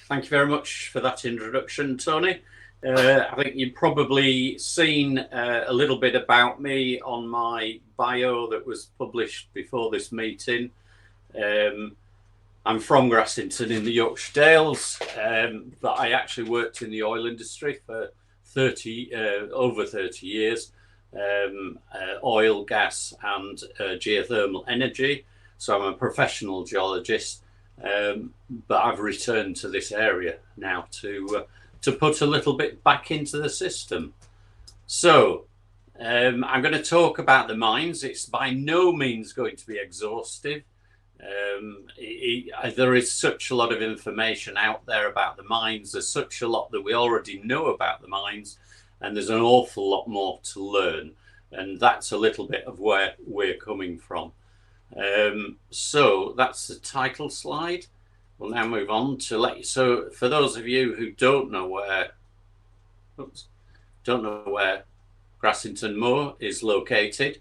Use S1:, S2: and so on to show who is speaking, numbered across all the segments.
S1: Thank you very much for that introduction, Tony. I think you've probably seen a little bit about me on my bio that was published before this meeting. I'm from Grassington in the Yorkshire Dales, but I actually worked in the oil industry for over 30 years, oil, gas and geothermal energy. So I'm a professional geologist, but I've returned to this area now to put a little bit back into the system. So I'm going to talk about the mines. It's by no means going to be exhaustive. There is such a lot of information out there about the mines. There's such a lot that we already know about the mines, and there's an awful lot more to learn. And that's a little bit of where we're coming from. So that's the title slide. We'll now move on to so for those of you who don't know where Grassington Moor is located,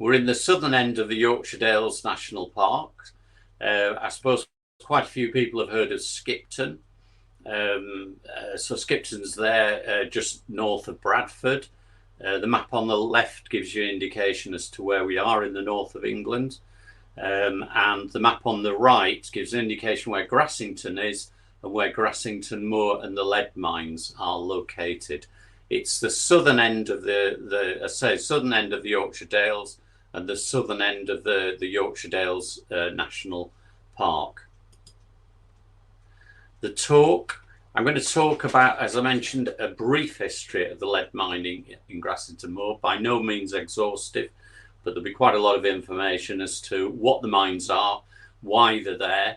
S1: we're in the southern end of the Yorkshire Dales National Park. I suppose quite a few people have heard of Skipton. So Skipton's there just north of Bradford. The map on the left gives you an indication as to where we are in the north of England. And the map on the right gives an indication where Grassington is and where Grassington Moor and the lead mines are located. It's the southern end of southern end of the Yorkshire Dales and the southern end of the Yorkshire Dales National Park. I'm going to talk about, as I mentioned, a brief history of the lead mining in Grassington Moor, by no means exhaustive, but there'll be quite a lot of information as to what the mines are, why they're there,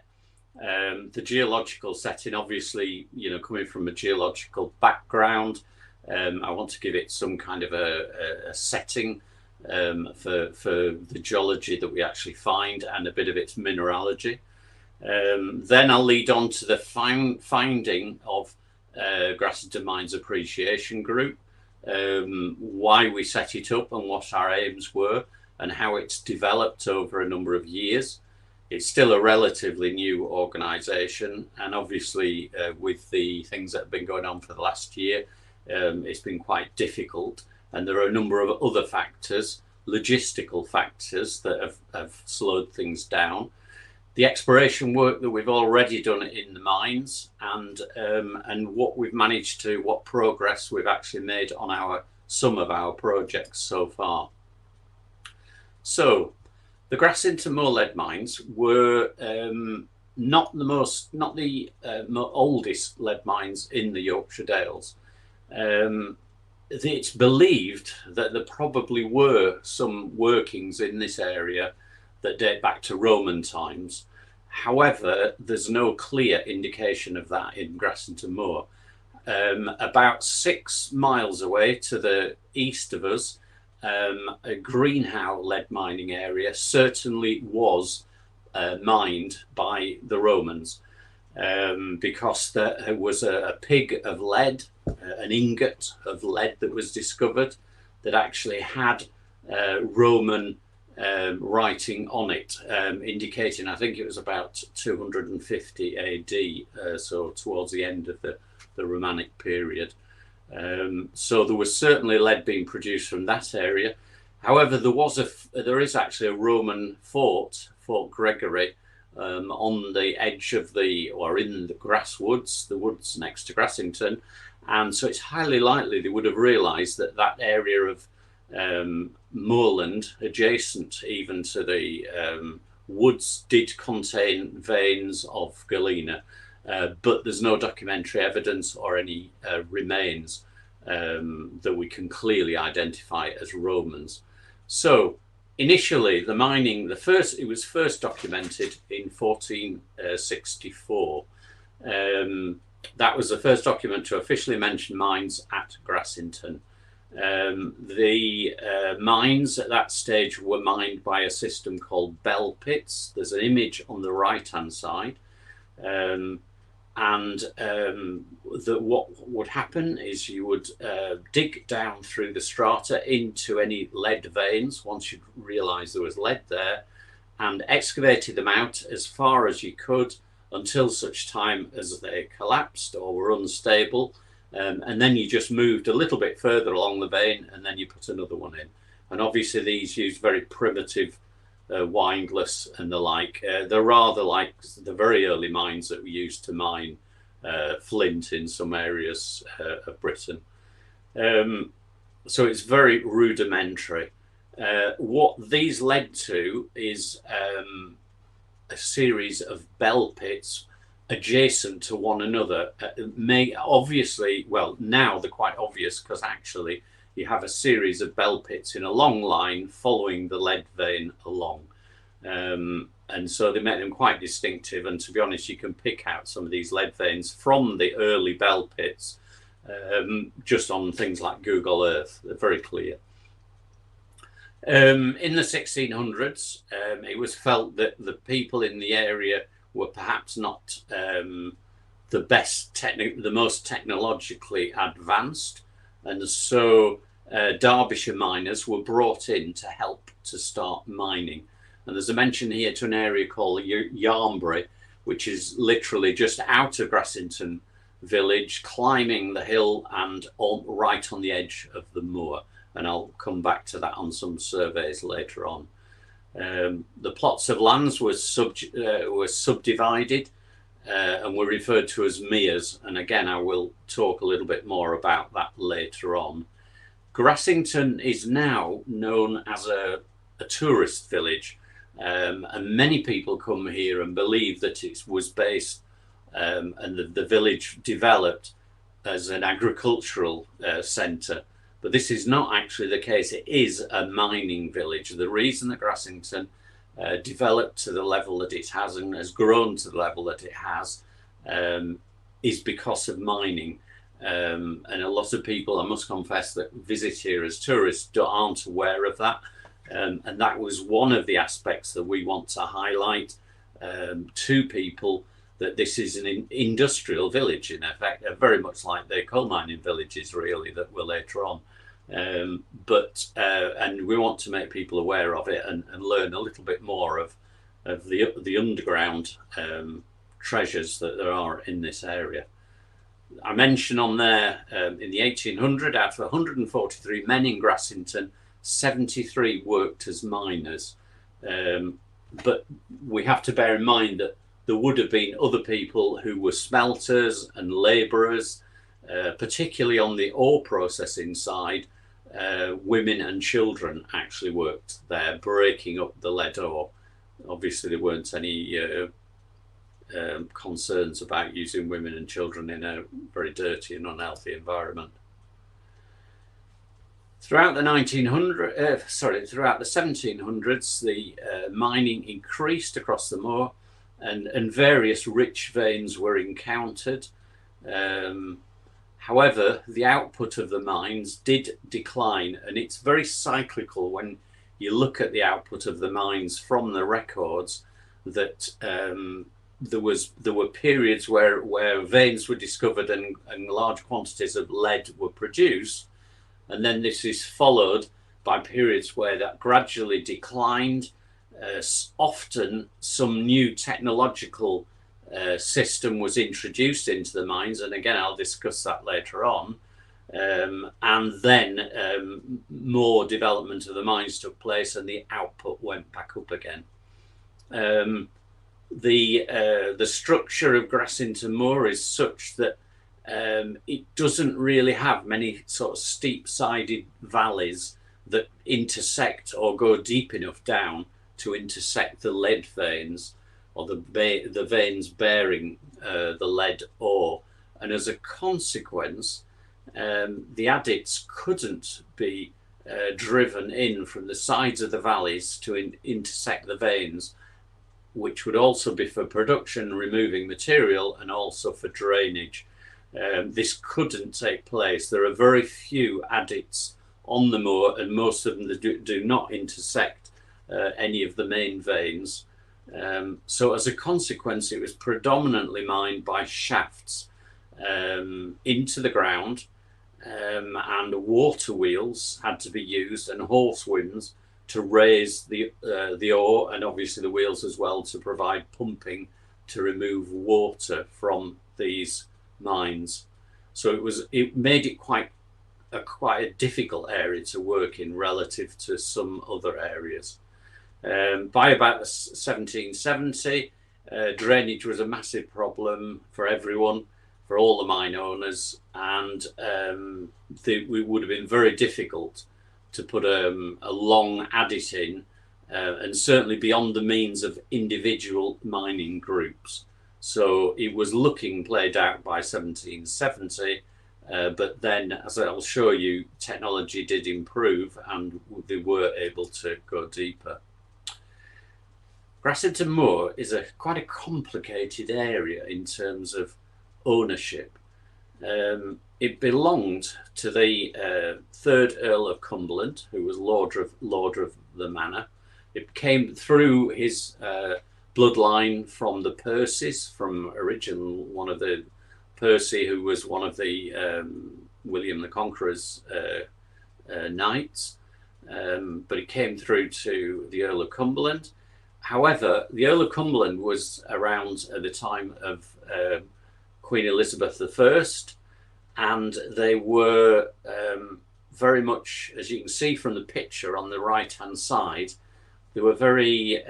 S1: the geological setting. Obviously, coming from a geological background, I want to give it some kind of a setting for the geology that we actually find and a bit of its mineralogy. Then I'll lead on to the finding of Grassington Mines Appreciation Group, why we set it up and what our aims were and how it's developed over a number of years. It's still a relatively new organisation, and obviously with the things that have been going on for the last year, it's been quite difficult, and there are a number of other factors, logistical factors, that have slowed things down. The exploration work that we've already done in the mines, and what progress we've actually made on some of our projects so far. So the Grassington Moor lead mines were not the oldest lead mines in the Yorkshire Dales. It's believed that there probably were some workings in this area that date back to Roman times. However, there's no clear indication of that in Grassington Moor. About 6 miles away to the east of us, a Greenhow lead mining area certainly was mined by the Romans, because there was a pig of lead, an ingot of lead that was discovered that actually had Roman writing on it, indicating, I think it was about 250 AD, so towards the end of the Romanic period. So there was certainly lead being produced from that area. However, there is actually a Roman fort, Fort Gregory, on the edge of in the grass woods, the woods next to Grassington, and so it's highly likely they would have realised that area of moorland adjacent even to the woods did contain veins of galena, but there's no documentary evidence or any remains that we can clearly identify as Romans. So initially the mining, it was first documented in 1464. That was the first document to officially mention mines at Grassington. The mines at that stage were mined by a system called bell pits. There's an image on the right hand side, what would happen is you would dig down through the strata into any lead veins once you realised there was lead there, and excavated them out as far as you could until such time as they collapsed or were unstable. And then you just moved a little bit further along the vein, and then you put another one in. And obviously these use very primitive wingless and the like. They're rather like the very early mines that we used to mine flint in some areas of Britain. So it's very rudimentary. What these led to is a series of bell pits adjacent to one another. Obviously, well, now they're quite obvious because actually you have a series of bell pits in a long line following the lead vein along. And so they make them quite distinctive. And to be honest, you can pick out some of these lead veins from the early bell pits just on things like Google Earth. They're very clear. In the 1600s, it was felt that the people in the area were perhaps not the most technologically advanced, and so Derbyshire miners were brought in to help to start mining. And there's a mention here to an area called Yarnbury, which is literally just out of Grassington village, climbing the hill and right on the edge of the moor. And I'll come back to that on some surveys later on. The plots of lands were subdivided and were referred to as meres. And again, I will talk a little bit more about that later on. Grassington is now known as a tourist village. And many people come here and believe that it was based and the village developed as an agricultural centre. But this is not actually the case. It is a mining village. The reason that Grassington developed to the level that it has and has grown to the level that it has is because of mining. And a lot of people, I must confess, that visit here as tourists aren't aware of that. And that was one of the aspects that we want to highlight to people, that this is an industrial village, in effect, very much like the coal mining villages, really, that were later on. And we want to make people aware of it and learn a little bit more of the underground treasures that there are in this area. I mentioned on there in the 1800, out of 143 men in Grassington, 73 worked as miners. But we have to bear in mind that there would have been other people who were smelters and labourers, particularly on the ore processing side. Women and children actually worked there, breaking up the lead ore. Obviously, there weren't any concerns about using women and children in a very dirty and unhealthy environment. Throughout the 1700s, the mining increased across the moor, and various rich veins were encountered. However, the output of the mines did decline, and it's very cyclical when you look at the output of the mines from the records, that there were periods where veins were discovered and large quantities of lead were produced, and then this is followed by periods where that gradually declined. Often some new technological system was introduced into the mines, and again I'll discuss that later on, and then more development of the mines took place and the output went back up again. The structure of Grassington Moor is such that it doesn't really have many sort of steep-sided valleys that intersect or go deep enough down to intersect the lead veins, or the veins bearing the lead ore. And as a consequence, the adits couldn't be driven in from the sides of the valleys to intersect the veins, which would also be for production, removing material, and also for drainage. This couldn't take place. There are very few adits on the moor, and most of them do not intersect any of the main veins. So as a consequence, it was predominantly mined by shafts into the ground, and water wheels had to be used, and horse winds to raise the ore, and obviously the wheels as well to provide pumping to remove water from these mines. So it made it quite a difficult area to work in relative to some other areas. By about 1770, drainage was a massive problem for everyone, for all the mine owners, and it would have been very difficult to put a long adit in, and certainly beyond the means of individual mining groups. So it was looking played out by 1770, but then, as I'll show you, technology did improve and they were able to go deeper. Grassington Moor is quite a complicated area in terms of ownership. It belonged to the 3rd Earl of Cumberland, who was Lord of the manor. It came through his bloodline from the Percys, from one of the Percy, who was one of the William the Conqueror's knights, but it came through to the Earl of Cumberland. However, the Earl of Cumberland was around at the time of Queen Elizabeth I, and they were very much, as you can see from the picture on the right-hand side, they were very,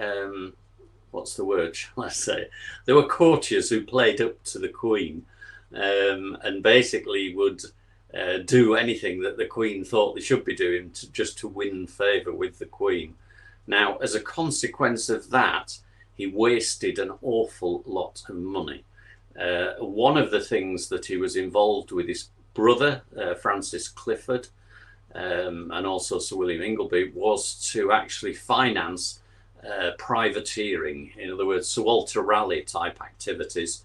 S1: what's the word, shall I say? They were courtiers who played up to the Queen, and basically would do anything that the Queen thought they should be doing just to win favour with the Queen. Now, as a consequence of that, he wasted an awful lot of money. One of the things that he was involved with his brother, Francis Clifford, and also Sir William Ingleby, was to actually finance privateering, in other words, Sir Walter Raleigh type activities,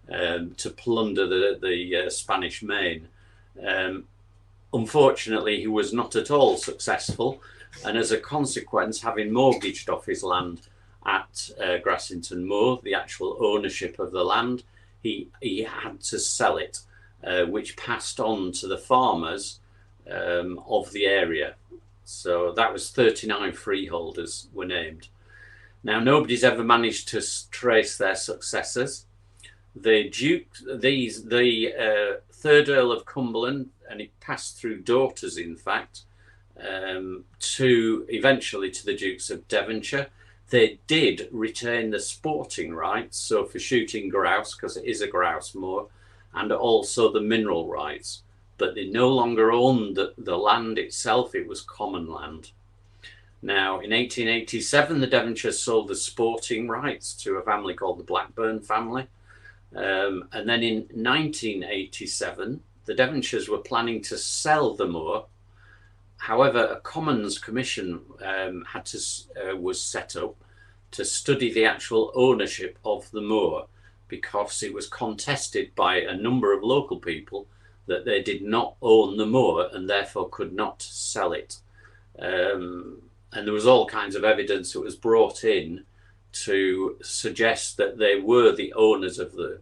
S1: to plunder the Spanish Main. Unfortunately, he was not at all successful, and as a consequence, having mortgaged off his land at Grassington Moor, the actual ownership of the land, he had to sell it, which passed on to the farmers of the area. So that was 39 freeholders were named. Now, nobody's ever managed to trace their successors. The 3rd Earl of Cumberland, and it passed through daughters, in fact, to eventually to the Dukes of Devonshire. They did retain the sporting rights, so for shooting grouse, because it is a grouse moor, and also the mineral rights, but they no longer owned the land itself. It was common land. Now, in 1887, the Devonshires sold the sporting rights to a family called the Blackburn family, and then in 1987, the Devonshires were planning to sell the moor. However, a Commons Commission was set up to study the actual ownership of the moor, because it was contested by a number of local people that they did not own the moor and therefore could not sell it. And there was all kinds of evidence that was brought in to suggest that they were the owners of the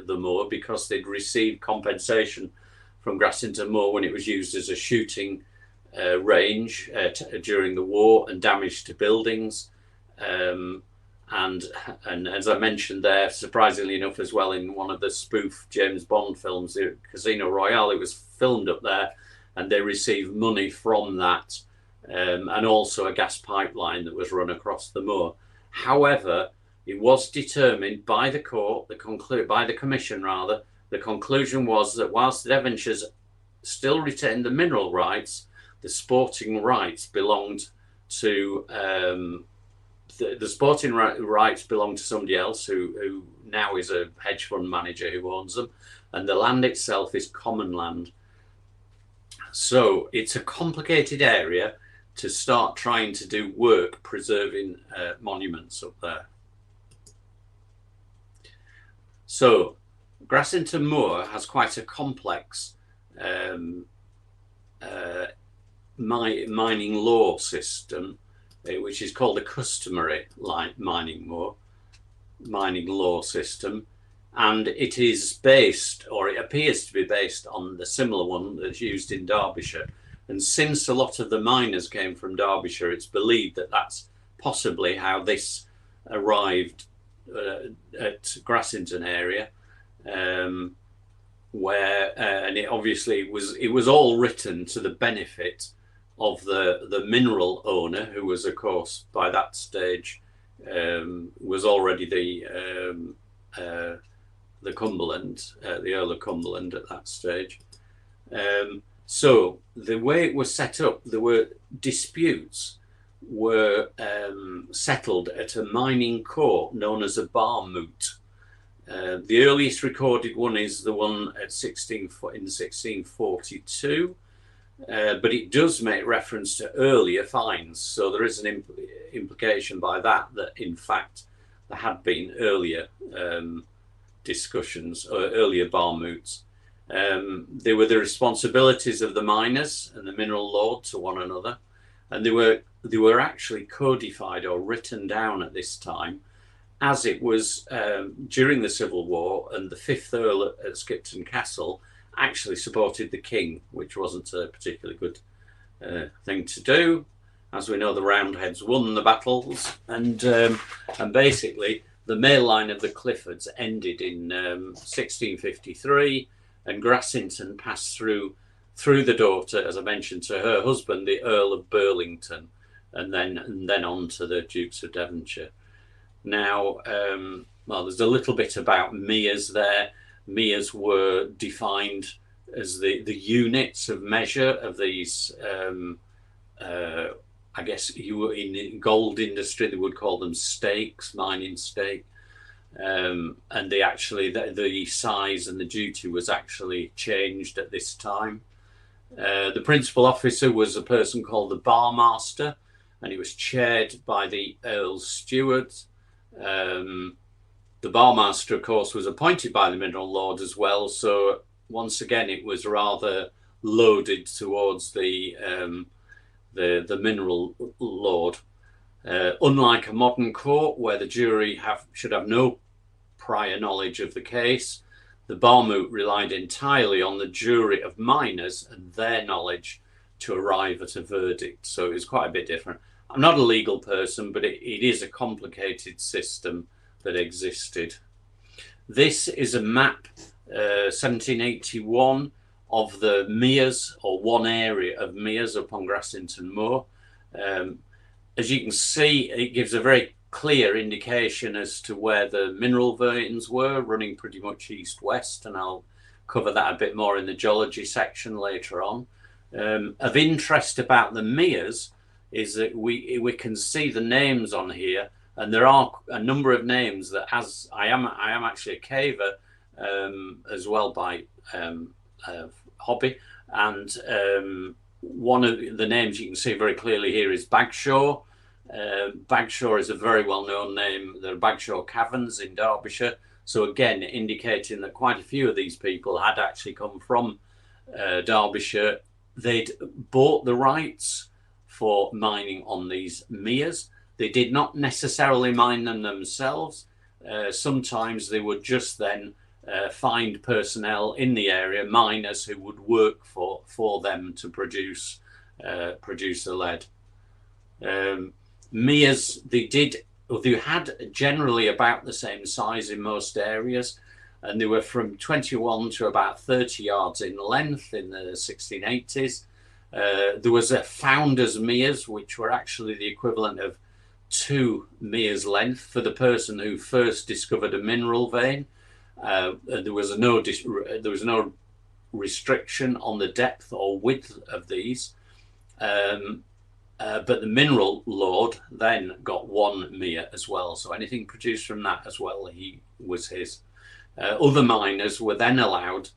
S1: moor, because they'd received compensation from Grassington Moor when it was used as a shooting range during the war, and damage to buildings, and as I mentioned there, surprisingly enough as well, in one of the spoof James Bond films, Casino Royale, it was filmed up there, and they received money from that, and also a gas pipeline that was run across the moor. However, it was determined by the court, by the commission rather, the conclusion was that whilst the Devonshires still retained the mineral rights, the sporting rights belonged to the sporting rights belonged to somebody else who now is a hedge fund manager who owns them, and the land itself is common land. So it's a complicated area to start trying to do work preserving monuments up there. So Grassington Moor has quite a complex mining law system, which is called the customary mining law system, and it is based, or it appears to be based, on the similar one that's used in Derbyshire. And since a lot of the miners came from Derbyshire, it's believed that that's possibly how this arrived at Grassington area, where and it obviously was all written to the benefit of the mineral owner, who was, of course, by that stage was already the Cumberland, the Earl of Cumberland at that stage. So the way it was set up, there were disputes were settled at a mining court known as a bar moot. The earliest recorded one is the one at in 1642, but it does make reference to earlier finds. So there is an implication by that in fact there had been earlier discussions or earlier bar moots. They were the responsibilities of the miners and the mineral lord to one another, and they were actually codified or written down at this time, as it was during the Civil War, and the 5th Earl at Skipton Castle actually supported the king, which wasn't a particularly good thing to do. As we know, the Roundheads won the battles, and basically the male line of the Cliffords ended in 1653, and Grassington passed through the daughter, as I mentioned, to her husband, the Earl of Burlington, and then on to the Dukes of Devonshire. Now, well, there's a little bit about meres there. Meres were defined as the units of measure of these. I guess you were in gold industry, they would call them stakes, mining stake. And the size and the duty was actually changed at this time. The principal officer was a person called the barmaster, and it was chaired by the Earl's steward. The barmaster, of course, was appointed by the mineral lord as well. So once again, it was rather loaded towards the mineral lord. Unlike a modern court where the jury should have no prior knowledge of the case, the bar moot relied entirely on the jury of miners and their knowledge to arrive at a verdict. So it was quite a bit different. I'm not a legal person, but it is a complicated system that existed. This is a map, 1781, of the meres, or one area of meres upon Grassington Moor. As you can see, it gives a very clear indication as to where the mineral veins were, running pretty much east-west, and I'll cover that a bit more in the geology section later on. Of interest about the meres is that we can see the names on here, and there are a number of names that, as I am actually a caver as well by hobby, and one of the names you can see very clearly here is Bagshaw. Bagshaw is a very well-known name. There are Bagshaw Caverns in Derbyshire, so again indicating that quite a few of these people had actually come from Derbyshire. They'd bought the rights for mining on these meres. They did not necessarily mine them themselves. Sometimes they would just then find personnel in the area, miners who would work for them to produce the lead. Meres, they had generally about the same size in most areas, and they were from 21 to about 30 yards in length in the 1680s. There was a founder's meres, which were actually the equivalent of 2 meres length for the person who first discovered a mineral vein. There was no restriction on the depth or width of these, but the mineral lord then got 1 mere as well. So anything produced from that as well, was his. Other miners were then allowed.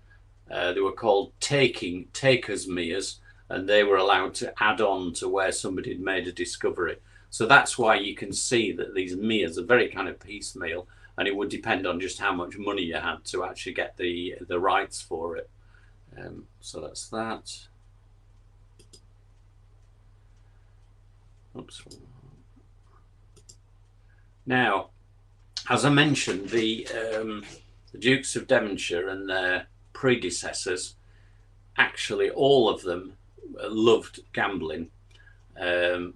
S1: They were called takers meres, and they were allowed to add on to where somebody had made a discovery. So that's why you can see that these meres are very kind of piecemeal, and it would depend on just how much money you had to actually get the rights for it. So that's that. Oops. Now, as I mentioned, the Dukes of Devonshire and their predecessors, actually all of them loved gambling.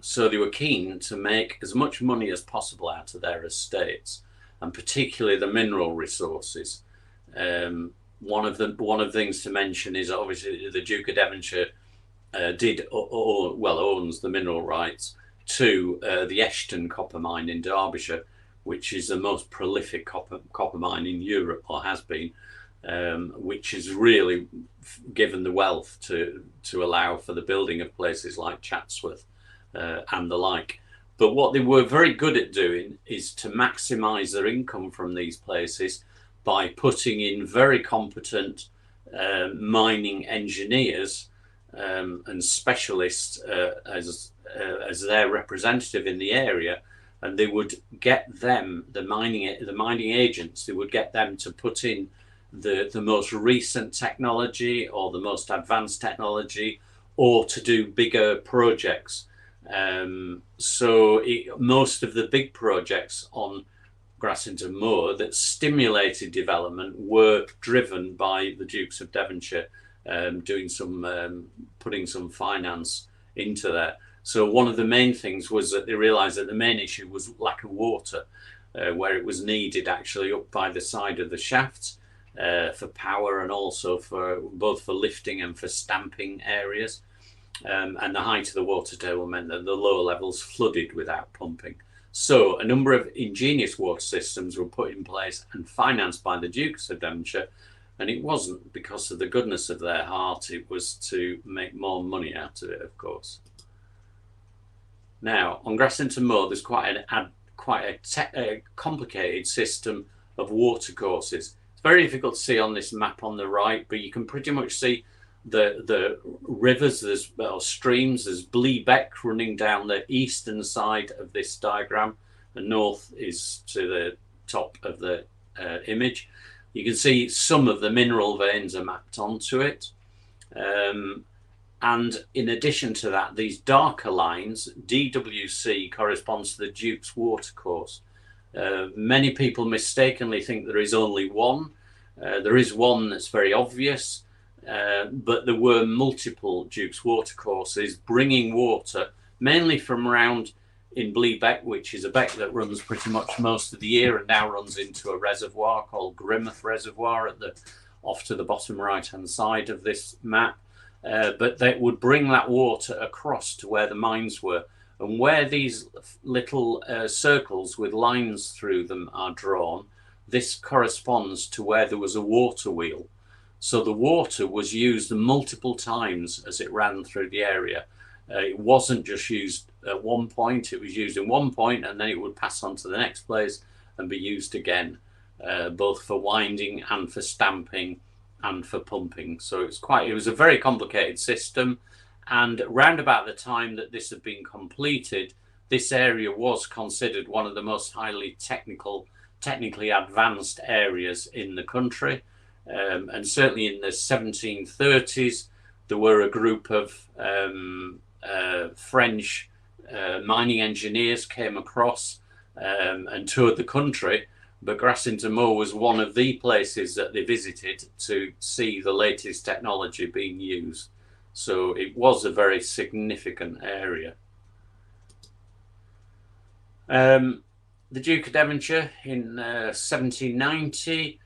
S1: So they were keen to make as much money as possible out of their estates. and particularly the mineral resources. One of the things to mention is obviously the Duke of Devonshire owns the mineral rights to the Eshton copper mine in Derbyshire, which is the most prolific copper mine in Europe, or has been, which has really given the wealth to allow for the building of places like Chatsworth and the like. But what they were very good at doing is to maximise their income from these places by putting in very competent mining engineers and specialists as their representative in the area, and they would get them, the mining agents, they would get them to put in the most recent technology or the most advanced technology, or to do bigger projects. Most of the big projects on Grassington Moor that stimulated development were driven by the Dukes of Devonshire, putting some finance into that. So one of the main things was that they realised that the main issue was lack of water, where it was needed actually up by the side of the shafts for power, and also for both for lifting and for stamping areas. And the height of the water table meant that the lower levels flooded without pumping. So a number of ingenious water systems were put in place and financed by the Dukes of Devonshire, and it wasn't because of the goodness of their heart, it was to make more money out of it, of course. Now, on Grassington Moor, there's quite a complicated system of water courses. It's very difficult to see on this map on the right, but you can pretty much see the rivers, or streams. There's Blee Beck running down the eastern side of this diagram, and north is to the top of the image. You can see some of the mineral veins are mapped onto it. And in addition to that, these darker lines, DWC, corresponds to the Duke's watercourse. Many people mistakenly think there is only one. There is one that's very obvious, but there were multiple Duke's watercourses bringing water, mainly from around in Blee Beck, which is a beck that runs pretty much most of the year and now runs into a reservoir called Grimouth Reservoir off to the bottom right-hand side of this map. But they would bring that water across to where the mines were, and where these little circles with lines through them are drawn, this corresponds to where there was a water wheel. So the water was used multiple times as it ran through the area. It wasn't just used at one point, it was used in one point and then it would pass on to the next place and be used again, both for winding and for stamping and for pumping. So it was a very complicated system, and round about the time that this had been completed, this area was considered one of the most highly technically advanced areas in the country. And certainly in the 1730s, there were a group of French mining engineers came across and toured the country, but Grassington Moor was one of the places that they visited to see the latest technology being used. So it was a very significant area. The Duke of Devonshire in 1790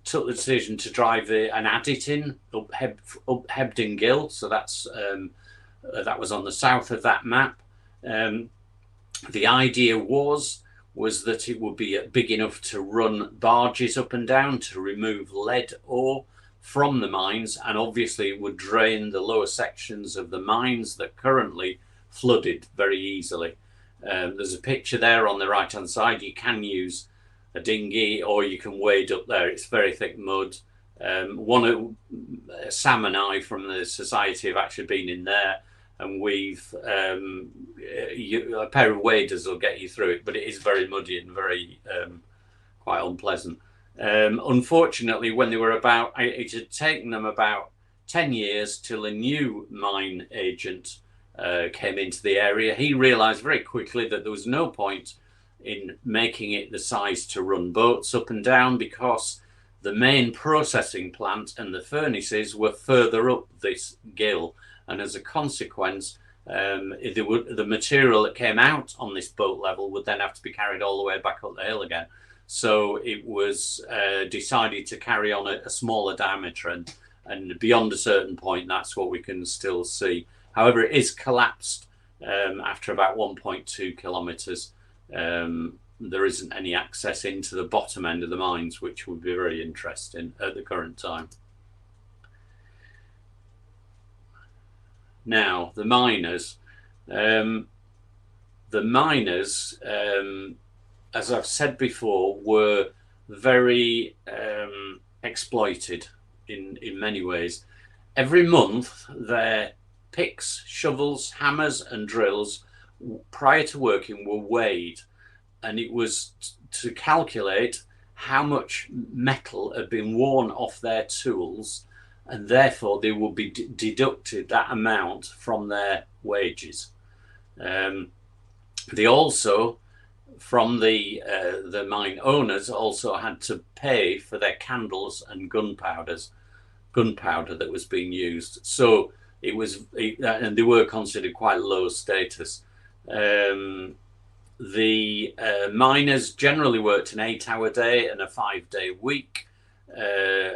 S1: took the decision to drive an adit in up Hebden Gill, so that was on the south of that map. The idea was that it would be big enough to run barges up and down to remove lead ore from the mines, and obviously it would drain the lower sections of the mines that currently flooded very easily. There's a picture there on the right hand side. You can use a dinghy or you can wade up there. It's very thick mud. Sam and I from the society have actually been in there, and we've a pair of waders will get you through it, but it is very muddy and very quite unpleasant. Unfortunately, when they were it had taken them about 10 years till a new mine agent came into the area. He realised very quickly that there was no point in making it the size to run boats up and down, because the main processing plant and the furnaces were further up this gill, and as a consequence The material that came out on this boat level would then have to be carried all the way back up the hill again. So it was decided to carry on a smaller diameter, and beyond a certain point, that's what we can still see. However, it is collapsed after about 1.2 kilometres. There isn't any access into the bottom end of the mines, which would be very interesting at the current time. Now, the miners. As I've said before, were very exploited in many ways. Every month, their picks, shovels, hammers and drills prior to working were weighed, and it was to calculate how much metal had been worn off their tools, and therefore they would be deducted that amount from their wages. They also, from the mine owners, also had to pay for their candles and gunpowder that was being used. So it was, and they were considered quite low status. The miners generally worked an 8-hour day and a 5-day week.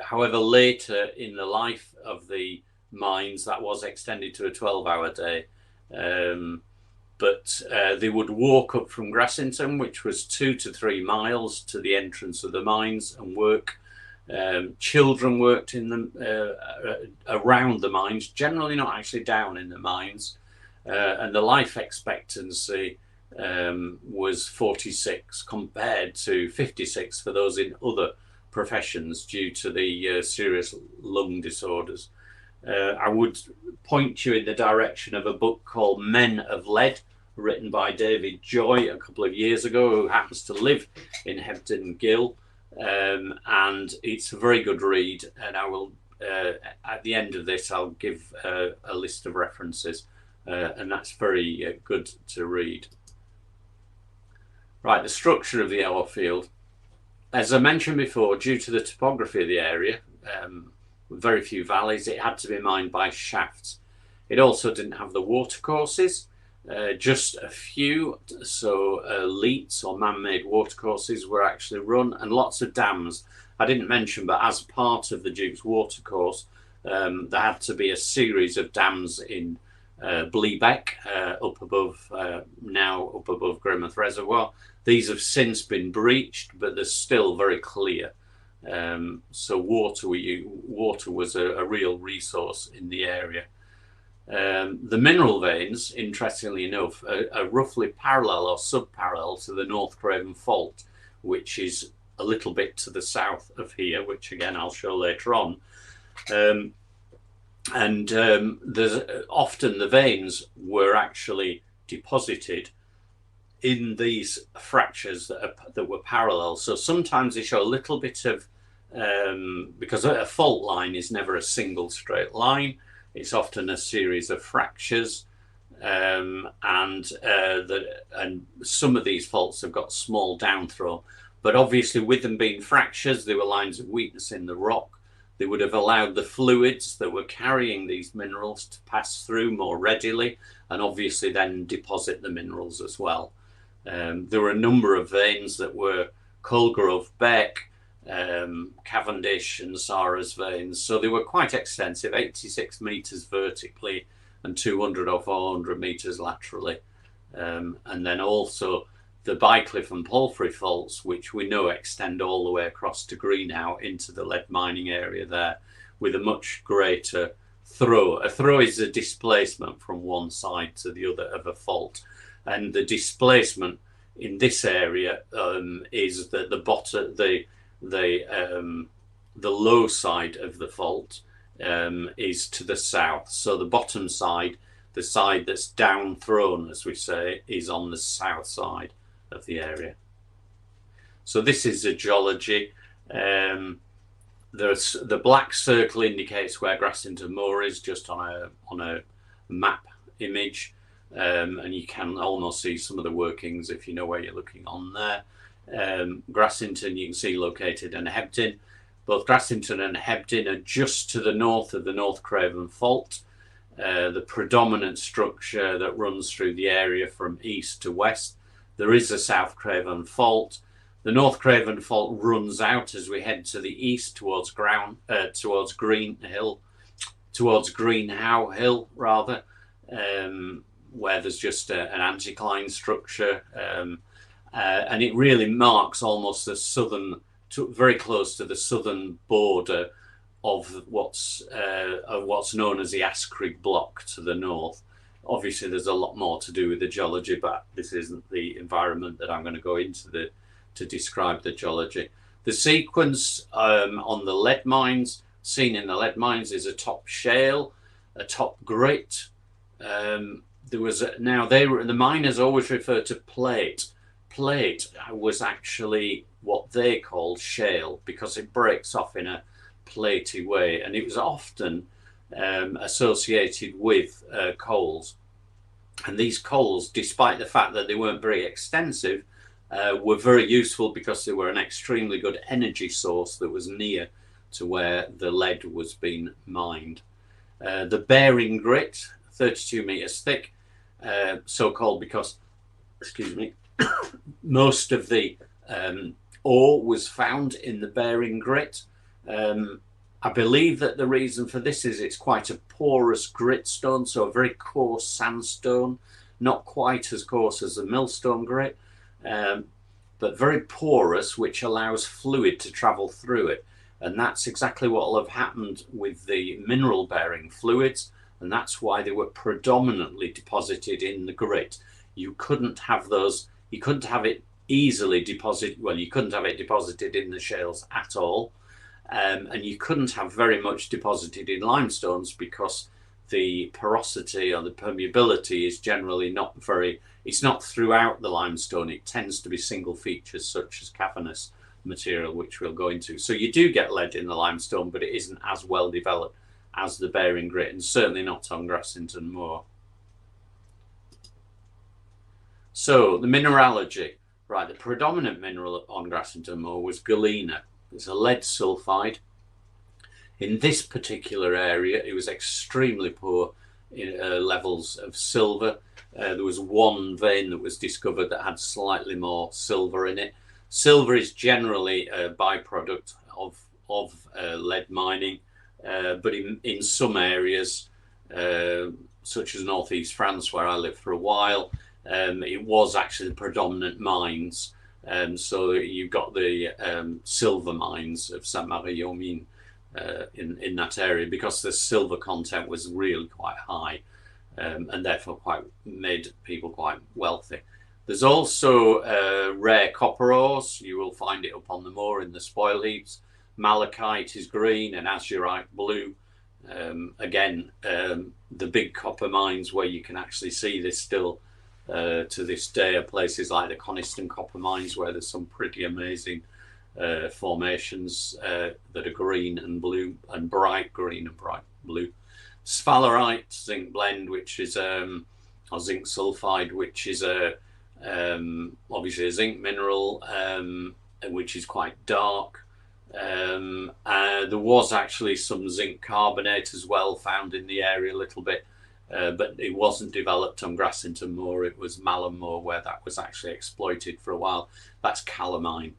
S1: However, later in the life of the mines, that was extended to a 12-hour day. But they would walk up from Grassington, which was 2 to 3 miles to the entrance of the mines, and work. Children worked in them around the mines, generally not actually down in the mines. And the life expectancy was 46 compared to 56 for those in other professions due to the serious lung disorders. I would point you in the direction of a book called Men of Lead, written by David Joy a couple of years ago, who happens to live in Hebden Gill, and it's a very good read, and I will at the end of this I'll give a list of references, and that's very good to read. Right, the structure of the ore field. As I mentioned before, due to the topography of the area, with very few valleys, it had to be mined by shafts. It also didn't have the watercourses, just a few, so leats or man-made watercourses were actually run, and lots of dams. I didn't mention, but as part of the Duke's watercourse, there had to be a series of dams in Bleebeck, up above Grimouth Reservoir. These have since been breached, but they're still very clear. So water was a real resource in the area. The mineral veins, interestingly enough, are roughly parallel or sub-parallel to the North Craven Fault, which is a little bit to the south of here, which again I'll show later on. There's often the veins were actually deposited in these fractures that were parallel. So sometimes they show a little bit of, because a fault line is never a single straight line, it's often a series of fractures, and some of these faults have got small downthrow, but obviously with them being fractures, there were lines of weakness in the rock. They would have allowed the fluids that were carrying these minerals to pass through more readily, and obviously then deposit the minerals as well. There were a number of veins that were Coalgrove Beck, Cavendish and Sarah's veins, so they were quite extensive, 86 metres vertically and 200 or 400 metres laterally. And then also the Bycliffe and Palfrey faults, which we know extend all the way across to Greenow into the lead mining area there, with a much greater throw. A throw is a displacement from one side to the other of a fault, and the displacement in this area is that the low side of the fault is to the south. So the bottom side, the side that's down thrown, as we say, is on the south side of the area. So this is a geology. There's the black circle indicates where Grassington Moor is, just on a map image, and you can almost see some of the workings if you know where you're looking on there. Grassington you can see located in Hebden. Both Grassington and Hebden are just to the north of the North Craven Fault. the predominant structure that runs through the area from east to west. There is a South Craven fault. The North Craven fault runs out as we head to the east towards Greenhow Hill, rather, where there's just an anticline structure, and it really marks almost the southern, very close to the southern border of what's known as the Askrigg block to the north. Obviously, there's a lot more to do with the geology, but this isn't the environment that I'm going to go into to describe the geology. The sequence on the lead mines, seen in the lead mines, is a top shale, a top grit. The miners always refer to plate. Plate was actually what they called shale because it breaks off in a platey way, and it was often associated with coals. And these coals, despite the fact that they weren't very extensive, were very useful because they were an extremely good energy source that was near to where the lead was being mined. The bearing grit, 32 meters thick, so called because, excuse me, most of the ore was found in the bearing grit. I believe that the reason for this is it's quite a porous grit stone, so a very coarse sandstone, not quite as coarse as the millstone grit, but very porous, which allows fluid to travel through it. And that's exactly what will have happened with the mineral bearing fluids, and that's why they were predominantly deposited in the grit. You couldn't have those, you couldn't have it easily deposited, well, you couldn't have it deposited in the shales at all. And you couldn't have very much deposited in limestones because the porosity or the permeability is generally not very, it's not throughout the limestone. It tends to be single features such as cavernous material, which we'll go into. So you do get lead in the limestone, but it isn't as well developed as the bearing grit, and certainly not on Grassington Moor. So the mineralogy, right, the predominant mineral on Grassington Moor was galena. It's a lead sulfide. In this particular area, it was extremely poor in levels of silver. There was one vein that was discovered that had slightly more silver in it. Silver is generally a byproduct of lead mining, but in some areas, such as northeast France, where I lived for a while, it was actually the predominant mines. So you've got the silver mines of Saint-Marie-aux-Mines in that area, because the silver content was really quite high, and therefore made people quite wealthy. There's also rare copper ores. You will find it up on the moor in the spoil heaps. Malachite is green and azurite blue. Again, the big copper mines where you can actually see this still to this day are places like the Coniston copper mines, where there's some pretty amazing formations that are green and blue, and bright green and bright blue. Sphalerite zinc blend, which is or zinc sulfide, which is obviously a zinc mineral, which is quite dark. There was actually some zinc carbonate as well found in the area a little bit, but it wasn't developed on Grassington Moor. It was Malham Moor where that was actually exploited for a while. That's calamine,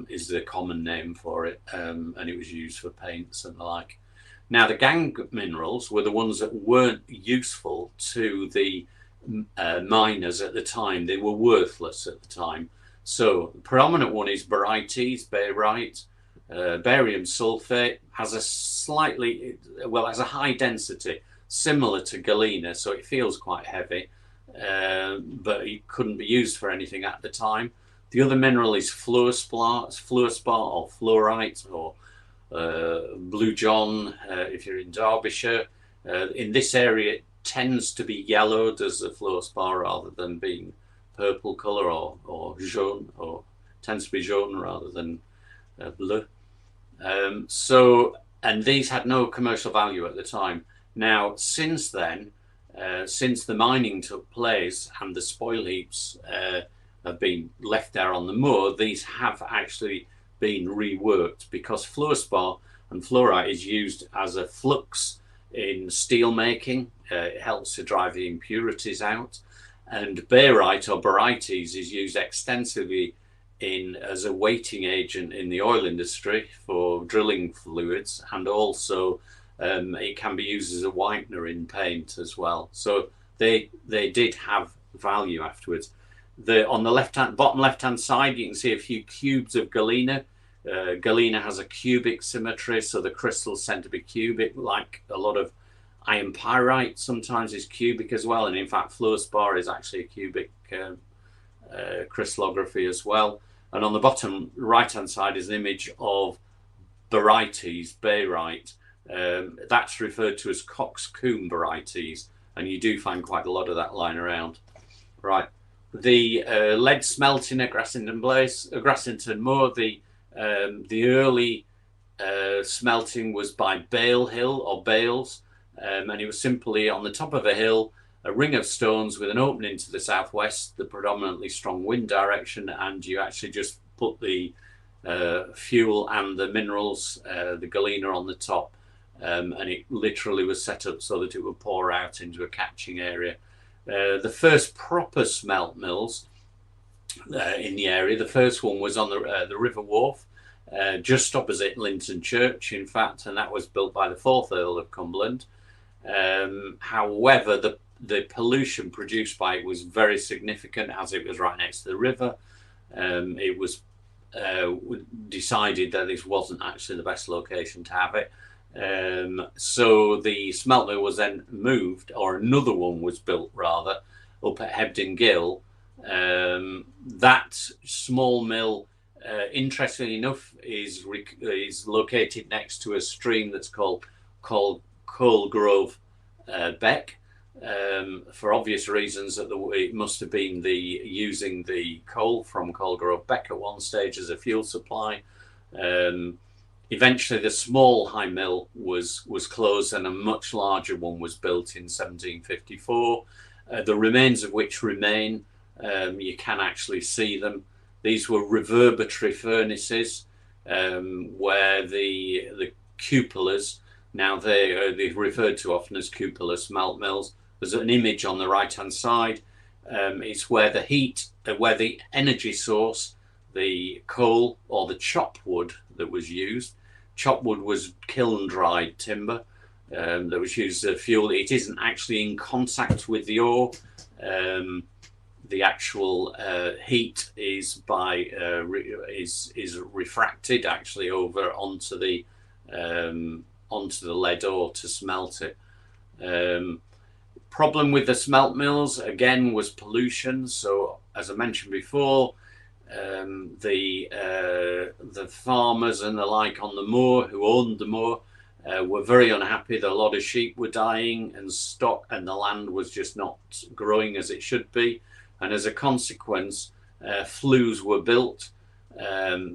S1: is the common name for it, and it was used for paints and the like. Now, the gang minerals were the ones that weren't useful to the miners at the time. They were worthless at the time. So the predominant one is barytes, barite. Barium sulfate has a slightly, well, has a high density, similar to galena, so it feels quite heavy, but it couldn't be used for anything at the time. The other mineral is fluorspar or fluorite, or blue john if you're in Derbyshire. In this area, it tends to be yellowed as a fluorspar rather than being purple colour, or jaune, or tends to be jaune rather than bleu. And these had no commercial value at the time. Now, since then, since the mining took place and the spoil heaps have been left there on the moor, these have actually been reworked, because fluorspar and fluorite is used as a flux in steel making. It helps to drive the impurities out. And barite or barytes is used extensively as a weighting agent in the oil industry for drilling fluids, and also it can be used as a whitener in paint as well. So they did have value afterwards. On the bottom left hand side, you can see a few cubes of galena. Galena has a cubic symmetry, so the crystals tend to be cubic, like a lot of iron pyrite sometimes is cubic as well, and in fact fluorspar is actually a cubic crystallography as well. And on the bottom right hand side is an image of barytes, barite. That's referred to as coxcomb barytes, and you do find quite a lot of that lying around. Right, the lead smelting at Grassington Moor, the early smelting was by Bale Hill or Bales, and it was simply on the top of a hill, a ring of stones with an opening to the southwest, the predominantly strong wind direction, and you actually just put the fuel and the minerals, the galena, on the top, and it literally was set up so that it would pour out into a catching area. The first proper smelt mills in the area, the first one was on the River Wharf, just opposite Linton Church, in fact, and that was built by the 4th Earl of Cumberland. However, the pollution produced by it was very significant, as it was right next to the river. It was decided that this wasn't actually the best location to have it. So the smelt mill was then moved, or another one was built rather, up at Hebden Gill. That small mill, interestingly enough, is located next to a stream that's called Coalgrove Beck, for obvious reasons that it must have been using the coal from Coalgrove Beck at one stage as a fuel supply. Eventually, the small high mill was closed, and a much larger one was built in 1754. The remains of which remain. You can actually see them. These were reverberatory furnaces, where the cupolas, now they're referred to often as cupola smelt mills. There's an image on the right hand side. It's where the heat, where the energy source, the coal or the chop wood that was used. Chop wood was kiln dried timber that was used as fuel. It isn't actually in contact with the ore. The actual heat is is refracted actually over onto the lead ore to smelt it. Problem with the smelt mills again was pollution. So as I mentioned before, the farmers and the like on the moor who owned the moor were very unhappy that a lot of sheep were dying and the land was just not growing as it should be. And as a consequence, flues were built.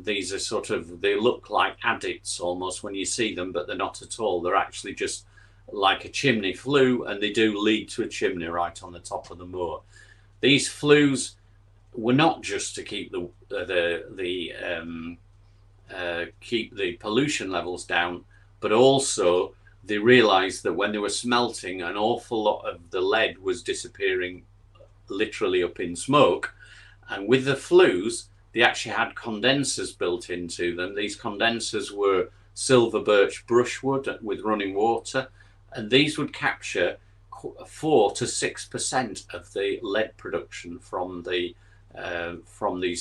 S1: These are they look like adits almost when you see them, but they're not at all. They're actually just like a chimney flue, and they do lead to a chimney right on the top of the moor. These flues were not just to keep keep the pollution levels down, but also they realized that when they were smelting, an awful lot of the lead was disappearing literally up in smoke. And with the flues, they actually had condensers built into them. These condensers were silver birch brushwood with running water, and these would capture 4 to 6% of the lead production from these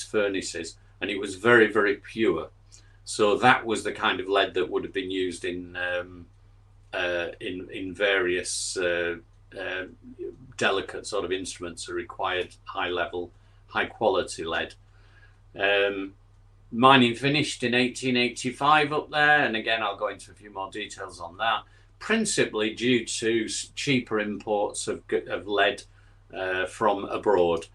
S1: furnaces, and it was very, very pure. So that was the kind of lead that would have been used in various delicate sort of instruments that required high quality lead. Mining finished in 1885 up there, and again I'll go into a few more details on that, principally due to cheaper imports of lead from abroad.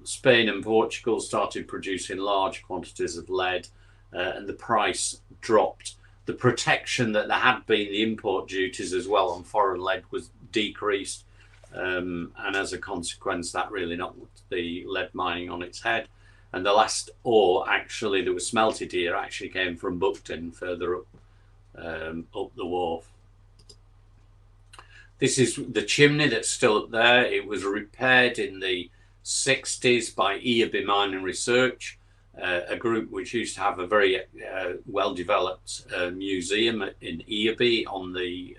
S1: Spain and Portugal started producing large quantities of lead, and the price dropped. The protection that there had been, the import duties as well on foreign lead, was decreased, and as a consequence that really knocked the lead mining on its head. And the last ore actually that was smelted here actually came from Buckton, further up the wharf. This is the chimney that's still up there. It was repaired in the 60s by EurGeol Mining Research, a group which used to have a very well-developed museum in EurGeol on the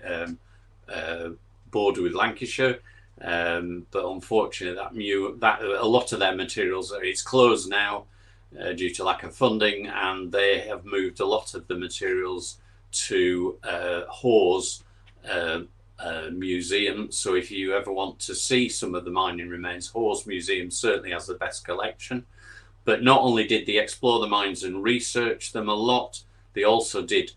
S1: border with Lancashire. But unfortunately, that a lot of their materials it's closed now due to lack of funding, and they have moved a lot of the materials to Hawes Museum. So if you ever want to see some of the mining remains, Hawes Museum certainly has the best collection. But not only did they explore the mines and research them a lot, they also did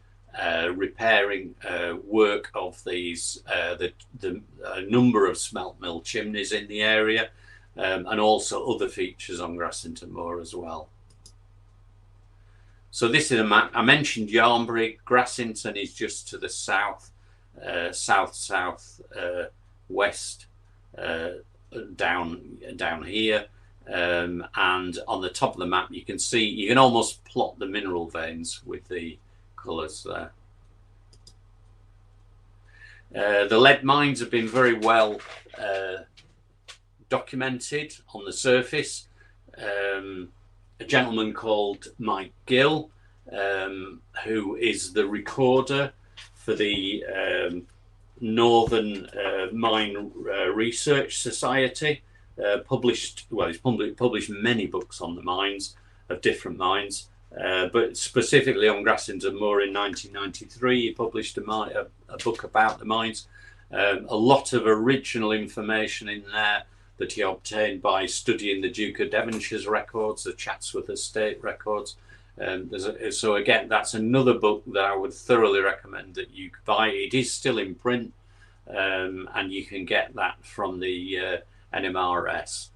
S1: repairing work of these the number of smelt mill chimneys in the area, and also other features on Grassington Moor as well. So this is a map. I mentioned Yarnbury. Grassington is just to the south, west, down here, and on the top of the map you can see, you can almost plot the mineral veins with the colours there. The lead mines have been very well documented on the surface. A gentleman called Mike Gill, who is the recorder for the Northern Mine Research Society, he's published many books on the mines, of different mines, but specifically on Grassington Moor in 1993 he published a book about the mines. A lot of original information in there that he obtained by studying the Duke of Devonshire's records, the Chatsworth Estate records. So again, that's another book that I would thoroughly recommend that you buy. It is still in print, and you can get that from the NMRS.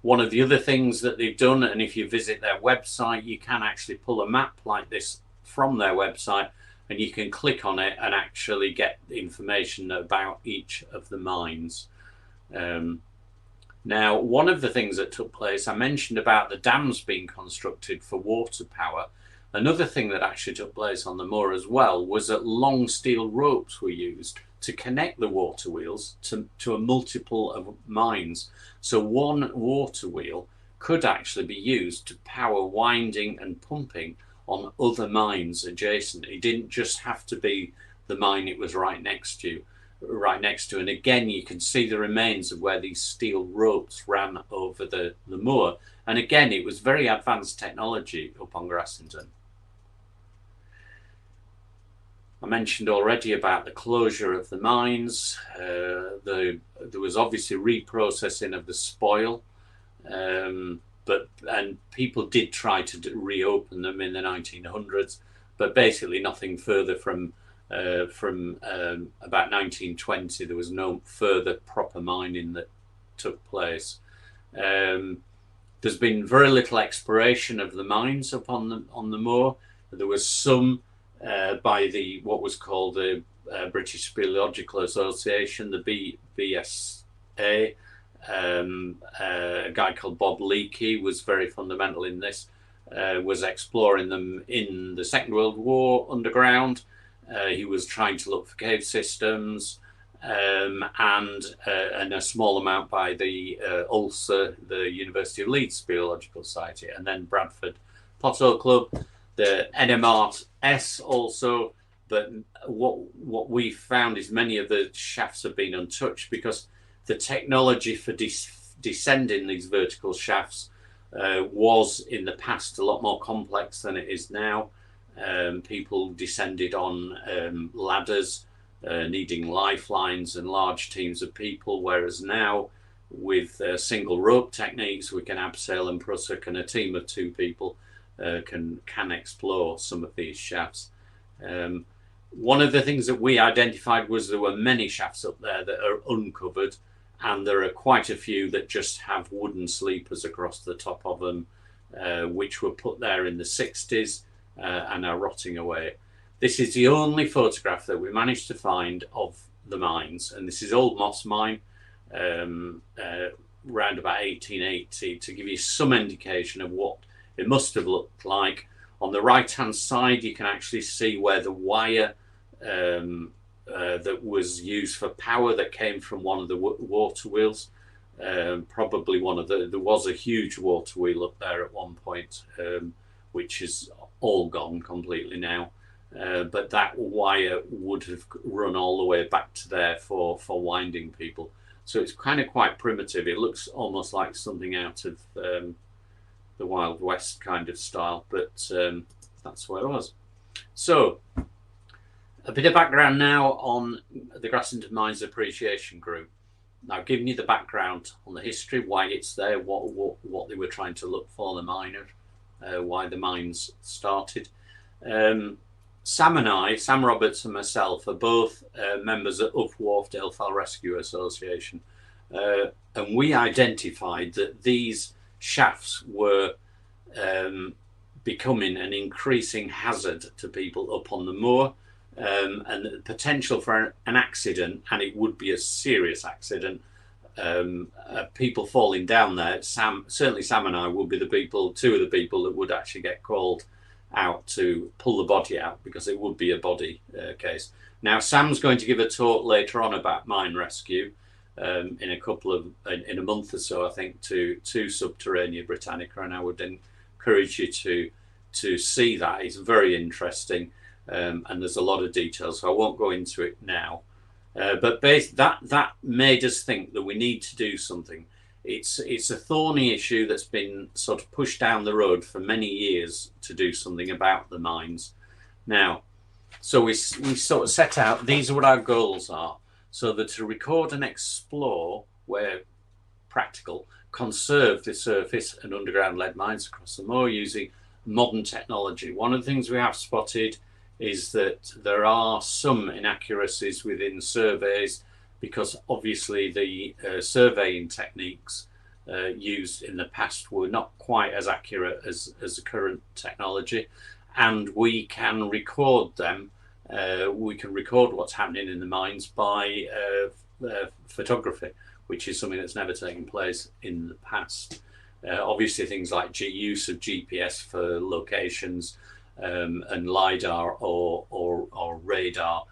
S1: One of the other things that they've done, and if you visit their website, you can actually pull a map like this from their website, and you can click on it and actually get information about each of the mines. Now, one of the things that took place, I mentioned about the dams being constructed for water power. Another thing that actually took place on the moor as well was that long steel ropes were used to connect the water wheels to a multiple of mines. So one water wheel could actually be used to power winding and pumping on other mines adjacent. It didn't just have to be the mine it was right next to. And again, you can see the remains of where these steel ropes ran over the moor. And again, it was very advanced technology up on Grassington. I mentioned already about the closure of the mines. There was obviously reprocessing of the spoil, and people did try to reopen them in the 1900s, but basically nothing further from about 1920. There was no further proper mining that took place. There's been very little exploration of the mines up on the moor. There was some by what was called the British Geological Association, the BSA. A guy called Bob Leakey was very fundamental in this. Was exploring them in the Second World War underground. He was trying to look for cave systems, and a small amount by the ULSA, the University of Leeds Geological Society, and then Bradford Pothole Club, the NMRS also. But what we found is many of the shafts have been untouched because the technology for descending these vertical shafts was in the past a lot more complex than it is now. People descended on ladders, needing lifelines and large teams of people, whereas now with single rope techniques we can abseil and prusik, and a team of 2 people can explore some of these shafts. One of the things that we identified was there were many shafts up there that are uncovered, and there are quite a few that just have wooden sleepers across the top of them, which were put there in the 60s. And are rotting away. This is the only photograph that we managed to find of the mines, and this is Old Moss Mine, around about 1880, to give you some indication of what it must have looked like. On the right hand side you can actually see where the wire that was used for power that came from one of the water wheels. Probably one of there was a huge water wheel up there at one point, which is all gone completely now. But that wire would have run all the way back to there for winding people. So it's kind of quite primitive. It looks almost like something out of the Wild West kind of style, but that's what it was. So a bit of background now on the Grassington Mines Appreciation Group. Now, giving you the background on the history, why it's there, what they were trying to look for, the miner, why the mines started. Sam Roberts and myself are both members of Wharfedale Fell Rescue Association, and we identified that these shafts were becoming an increasing hazard to people up on the moor, and the potential for an accident, and it would be a serious accident. People falling down there. Certainly Sam and I would be two of the people that would actually get called out to pull the body out, because it would be a body case. Now, Sam's going to give a talk later on about mine rescue in a month or so, I think, to Subterranea Britannica, and I would encourage you to see that. It's very interesting, and there's a lot of details, so I won't go into it now. But that made us think that we need to do something. It's a thorny issue that's been sort of pushed down the road for many years to do something about the mines. Now, so we sort of set out, these are what our goals are. So that to record and explore, where practical, conserve the surface and underground lead mines across the moor using modern technology. One of the things we have spotted is that there are some inaccuracies within surveys, because obviously the surveying techniques used in the past were not quite as accurate as the current technology, and we can record them. We can record what's happening in the mines by photography, which is something that's never taken place in the past. Obviously things like use of GPS for locations, and LiDAR or radar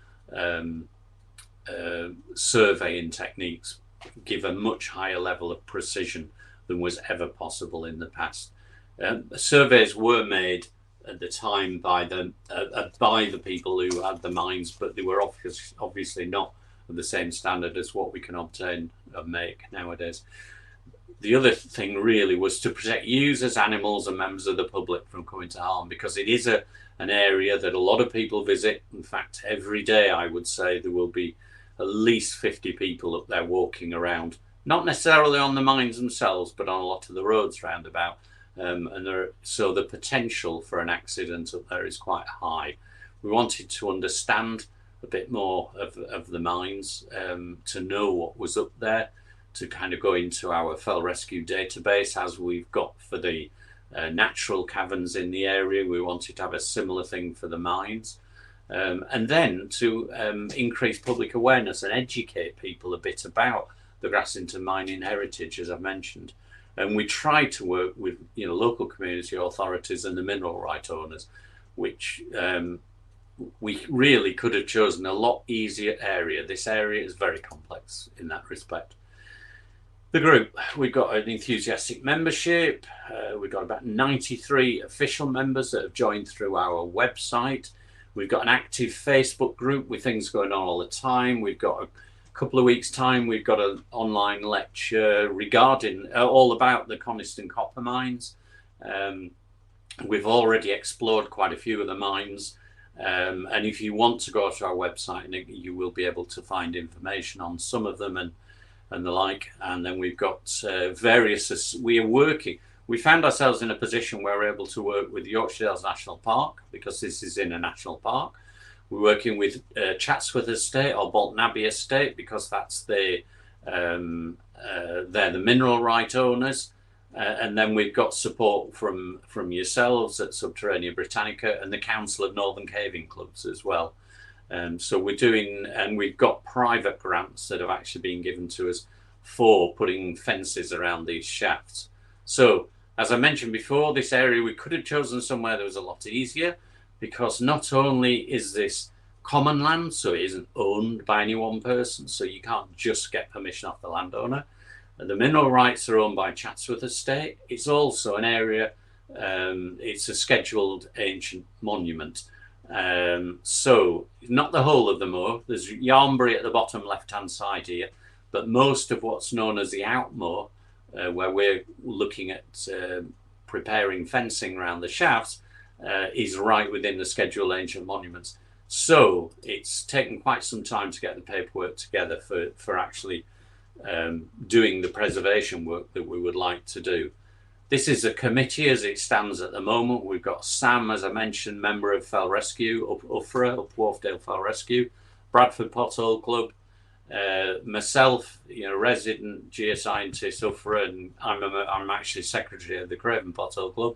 S1: surveying techniques give a much higher level of precision than was ever possible in the past. Surveys were made at the time by the people who had the mines, but they were obviously not of the same standard as what we can obtain and make nowadays. The other thing really was to protect users, animals and members of the public from coming to harm, because it is an area that a lot of people visit. In fact, every day I would say there will be at least 50 people up there walking around, not necessarily on the mines themselves, but on a lot of the roads round about. So the potential for an accident up there is quite high. We wanted to understand a bit more of the mines, to know what was up there, to kind of go into our fell rescue database as we've got for the natural caverns in the area. We wanted to have a similar thing for the mines, and then to increase public awareness and educate people a bit about the Grassington mining heritage, as I mentioned. And we tried to work with local community authorities and the mineral right owners, which we really could have chosen a lot easier area. This area is very complex in that respect. The group, we've got an enthusiastic membership. We've got about 93 official members that have joined through our website. We've got an active Facebook group with things going on all the time. We've got a couple of weeks' time, we've got an online lecture regarding all about the Coniston copper mines. We've already explored quite a few of the mines. And if you want to go to our website, you will be able to find information on some of them and the like. And then we've got various, we found ourselves in a position where we're able to work with Yorkshire Dales National Park, because this is in a national park. We're working with Chatsworth Estate or Bolton Abbey Estate, because that's they're the mineral right owners. And then we've got support from yourselves at Subterranea Britannica and the Council of Northern Caving Clubs as well. So we're doing, and we've got private grants that have actually been given to us for putting fences around these shafts. So, as I mentioned before, this area we could have chosen somewhere that was a lot easier, because not only is this common land, so it isn't owned by any one person, so you can't just get permission off the landowner. The mineral rights are owned by Chatsworth Estate. It's also an area, it's a scheduled ancient monument. So not the whole of the moor. There's Yarnbury at the bottom left-hand side here, but most of what's known as the Outmoor, where we're looking at preparing fencing around the shafts, is right within the scheduled ancient monuments. So it's taken quite some time to get the paperwork together for actually doing the preservation work that we would like to do. This is a committee as it stands at the moment. We've got Sam, as I mentioned, member of Fell Rescue, up Wharfedale Fell Rescue, Bradford Pothole Club, myself, resident geoscientist, Uffra, and I'm actually secretary of the Craven Pothole Club.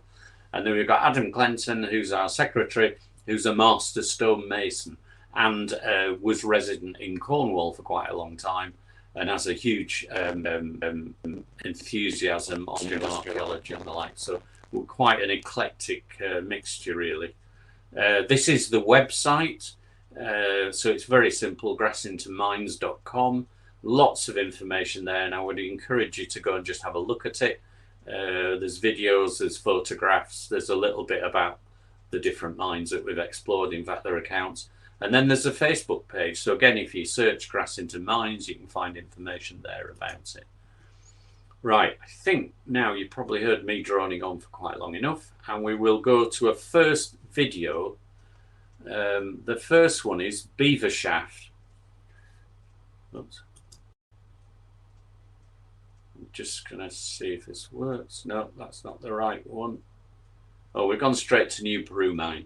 S1: And then we've got Adam Clenton, who's our secretary, who's a master stone mason and was resident in Cornwall for quite a long time, and has a huge enthusiasm on geology and the like. So we're quite an eclectic mixture, really. This is the website. So it's very simple, grassingtonmines.com. Lots of information there, and I would encourage you to go and just have a look at it. There's videos, there's photographs, there's a little bit about the different mines that we've explored. In fact, there are accounts. And then there's a Facebook page. So again, if you search Grassington Mines, you can find information there about it. Right, I think now you've probably heard me droning on for quite long enough, and we will go to a first video. The first one is Beaver Shaft. Oops. I'm just going to see if this works. No, that's not the right one. Oh, we've gone straight to New Peru mine.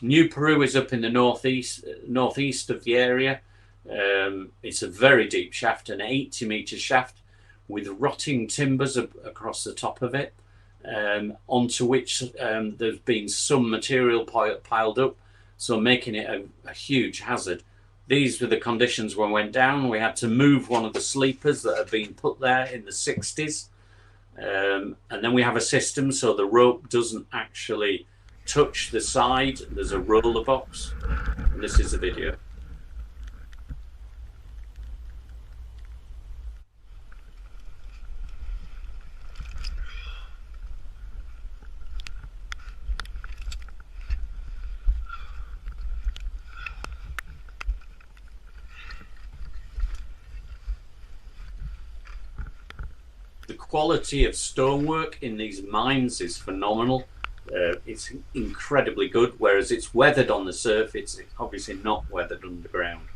S1: New Peru is up in the northeast of the area. It's a very deep shaft, an 80-metre shaft with rotting timbers across the top of it, onto which there's been some material piled up, so making it a huge hazard. These were the conditions when we went down. We had to move one of the sleepers that had been put there in the 60s. And then we have a system so the rope doesn't actually touch the side. There's a roller box, and this is the video. The quality of stonework in these mines is phenomenal. It's incredibly good, whereas it's weathered on the surface. It's obviously not weathered underground.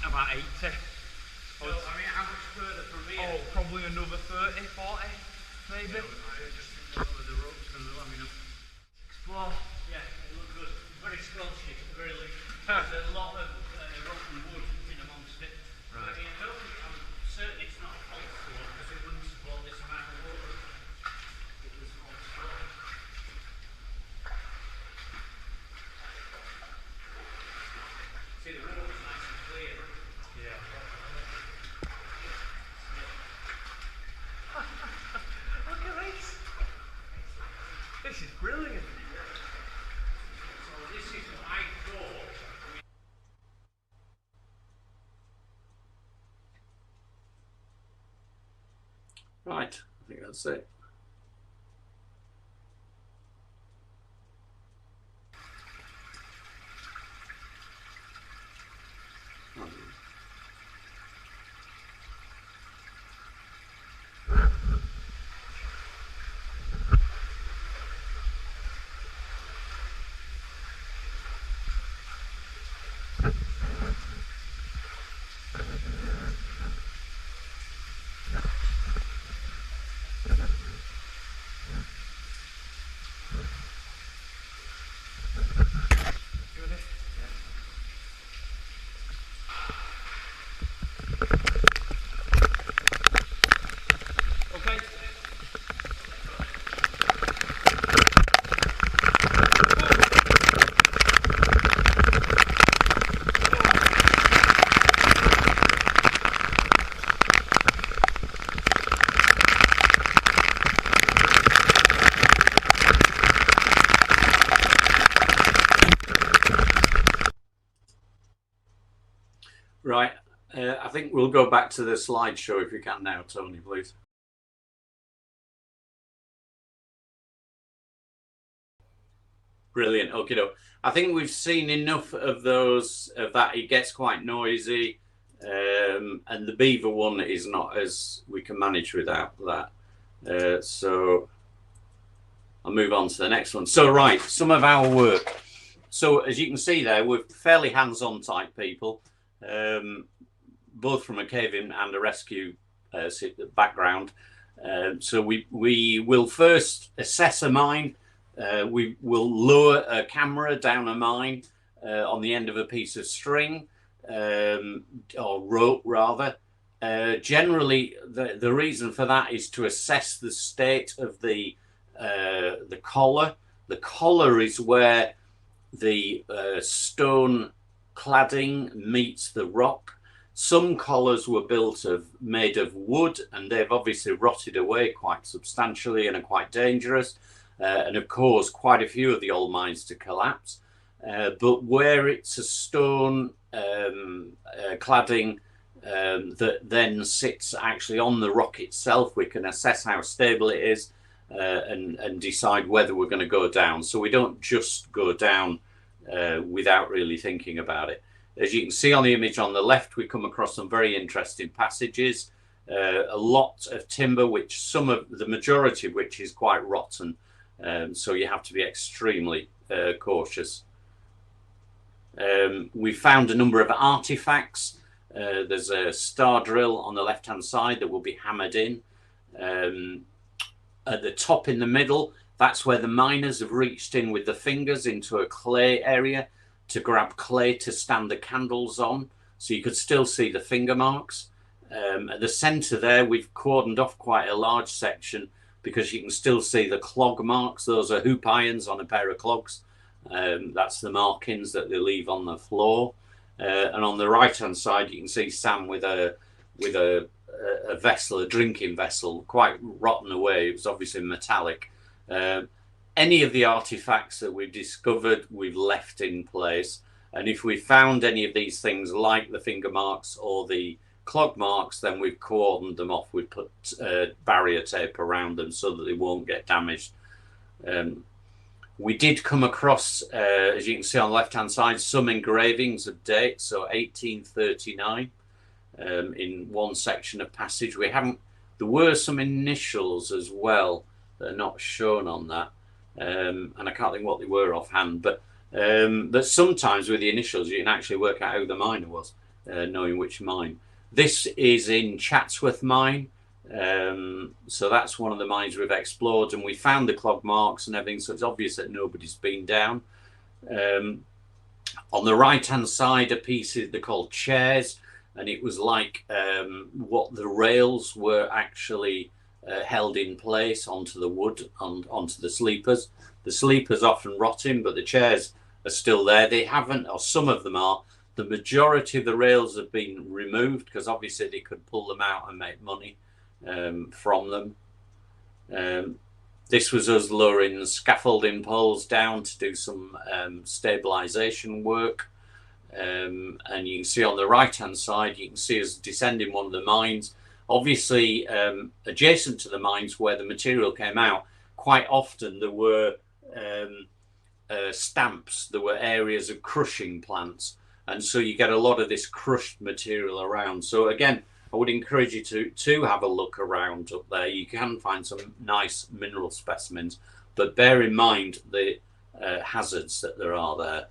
S2: About 80.
S1: So, I mean, how much further from here?
S2: Oh, probably another 30, 40, maybe.
S1: Yeah, I just think the rope's going to let me know.
S2: Explore.
S1: Yeah, it looks good. Very squelchy, very loose. There's a lot of rotten wood in amongst it.
S2: Right.
S1: I mean, I'm certain it's not a fault floor because it wouldn't support this amount of water. It was fault floor. See, the water's nice and clear.
S2: Yeah.
S1: Right, I think that's it.
S2: You ready? Yeah. Okay.
S1: Right, I think we'll go back to the slideshow if you can now, Tony, please. Brilliant. Okay, I think we've seen enough of those of that. It gets quite noisy, and the beaver one is not as we can manage without that. So I'll move on to the next one. So right, some of our work. So as you can see there, we're fairly hands-on type people, both from a caving and a rescue background. So we will first assess a mine. We will lower a camera down a mine on the end of a piece of string, or rope rather. Generally, the reason for that is to assess the state of the collar. The collar is where the stone cladding meets the rock. Some collars were made of wood, and they've obviously rotted away quite substantially and are quite dangerous, and have caused quite a few of the old mines to collapse. But where it's a stone cladding that then sits actually on the rock itself, we can assess how stable it is, and decide whether we're going to go down. So we don't just go down without really thinking about it. As you can see on the image on the left, we come across some very interesting passages, a lot of timber, which the majority of which is quite rotten. So you have to be extremely cautious. We found a number of artifacts. There's a star drill on the left hand side that will be hammered in. At the top in the middle, that's where the miners have reached in with the fingers into a clay area to grab clay to stand the candles on. So you could still see the finger marks. At the centre there, we've cordoned off quite a large section because you can still see the clog marks. Those are hoop irons on a pair of clogs. That's the markings that they leave on the floor. And on the right hand side, you can see Sam with a vessel, a drinking vessel, quite rotten away. It was obviously metallic. Any of the artifacts that we've discovered, we've left in place. And if we found any of these things like the finger marks or the clog marks, then we've cordoned them off. We've put barrier tape around them so that they won't get damaged. We did come across, as you can see on the left hand side, some engravings of dates, so 1839 in one section of passage. There were some initials as well that are not shown on that, and I can't think what they were offhand, but sometimes with the initials you can actually work out who the miner was, knowing which mine. This is in Chatsworth Mine, so that's one of the mines we've explored, and we found the clog marks and everything, so it's obvious that nobody's been down. On the right hand side, a piece they're called chairs, and it was like what the rails were actually held in place onto the wood, onto the sleepers. The sleepers often rotting, but the chairs are still there. They haven't, or some of them are. The majority of the rails have been removed because obviously they could pull them out and make money from them. This was us lowering scaffolding poles down to do some stabilization work. And you can see on the right hand side, you can see us descending one of the mines. Obviously, adjacent to the mines where the material came out, quite often there were stamps, there were areas of crushing plants, and so you get a lot of this crushed material around. So again, I would encourage you to have a look around up there. You can find some nice mineral specimens, but bear in mind the hazards that there are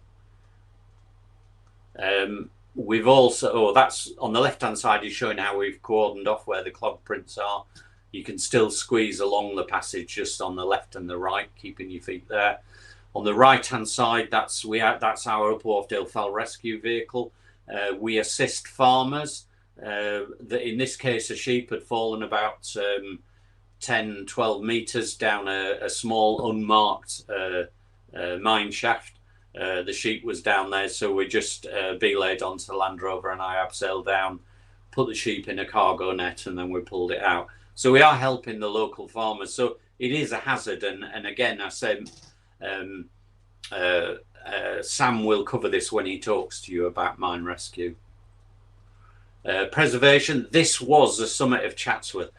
S1: there. We've also, that's on the left hand side is showing how we've cordoned off where the clog prints are. You can still squeeze along the passage just on the left and the right, keeping your feet there. On the right hand side, that's our Up Wharfedale Fell Rescue vehicle. We assist farmers. In this case, a sheep had fallen about 10-12 meters down a small unmarked mine shaft. The sheep was down there, so we just belayed onto the Land Rover and I abseiled down, put the sheep in a cargo net, and then we pulled it out. So we are helping the local farmers. So it is a hazard, and again, I said Sam will cover this when he talks to you about mine rescue. Preservation. This was the summit of Chatsworth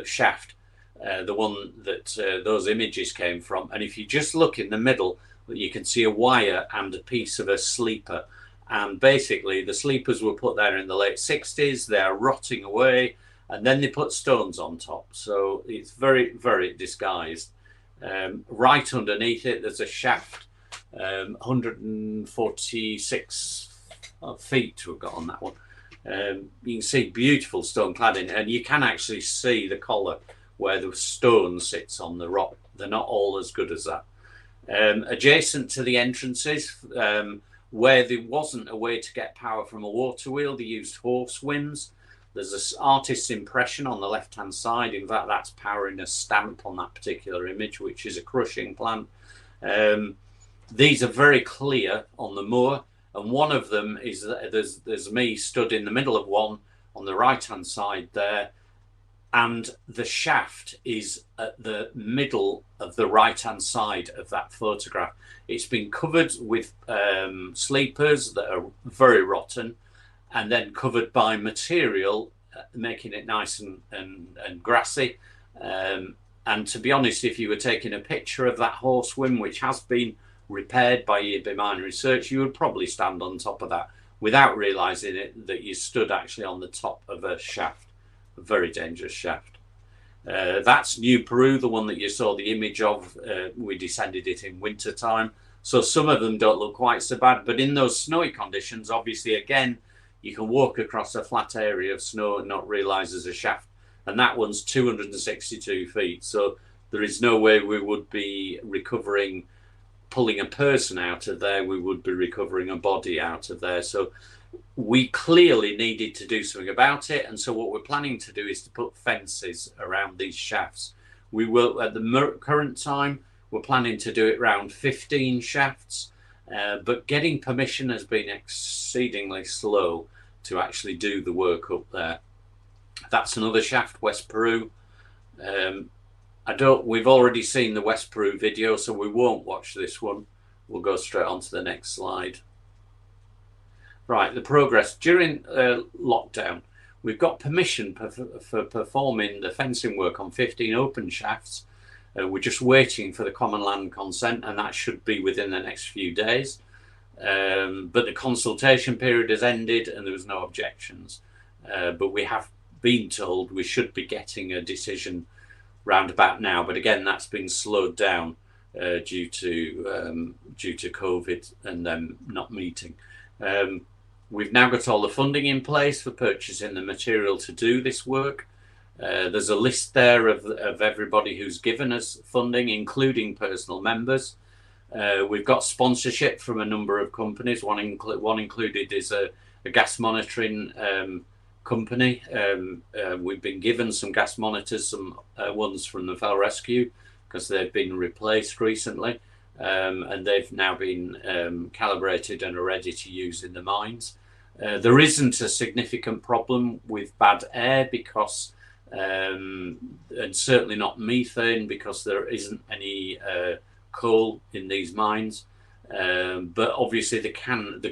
S1: shaft, the one that those images came from. And if you just look in the middle, you can see a wire and a piece of a sleeper. And basically, the sleepers were put there in the late 60s. They are rotting away, and then they put stones on top. So it's very, very disguised. Right underneath it, there's a shaft, 146 feet we've got on that one. You can see beautiful stone cladding, and you can actually see the collar where the stone sits on the rock. They're not all as good as that. Adjacent to the entrances, where there wasn't a way to get power from a water wheel, they used horse winds. There's an artist's impression on the left hand side. In fact, that's powering a stamp on that particular image, which is a crushing plant. These are very clear on the moor, and one of them is there's me stood in the middle of one on the right hand side there, and the shaft is at the middle of the right hand side of that photograph. It's been covered with sleepers that are very rotten, and then covered by material, making it nice and grassy. And to be honest, if you were taking a picture of that horsewhim, which has been repaired by EB Mine Research, you would probably stand on top of that without realising it, that you stood actually on the top of a shaft, a very dangerous shaft. That's New Peru, the one that you saw the image of. We descended it in winter time, so some of them don't look quite so bad, but in those snowy conditions, obviously, again, you can walk across a flat area of snow and not realise there's a shaft. And that one's 262 feet. So there is no way we would be recovering, pulling a person out of there. We would be recovering a body out of there. So we clearly needed to do something about it. And so what we're planning to do is to put fences around these shafts. We will, at the current time, we're planning to do it around 15 shafts. But getting permission has been exceedingly slow to actually do the work up there. That's another shaft, West Peru. We've already seen the West Peru video, so we won't watch this one. We'll go straight on to the next slide. Right, the progress. During lockdown, we've got permission for performing the fencing work on 15 open shafts. We're just waiting for the common land consent, and that should be within the next few days. But the consultation period has ended and there was no objections. But we have been told we should be getting a decision round about now. But again, that's been slowed down due to COVID and them not meeting. We've now got all the funding in place for purchasing the material to do this work. There's a list there of everybody who's given us funding, including personal members. We've got sponsorship from a number of companies. One included is a gas monitoring company. We've been given some gas monitors, some ones from the Fell Rescue, because they've been replaced recently, and they've now been calibrated and are ready to use in the mines. There isn't a significant problem with bad air because, and certainly not methane, because there isn't any coal in these mines. But obviously there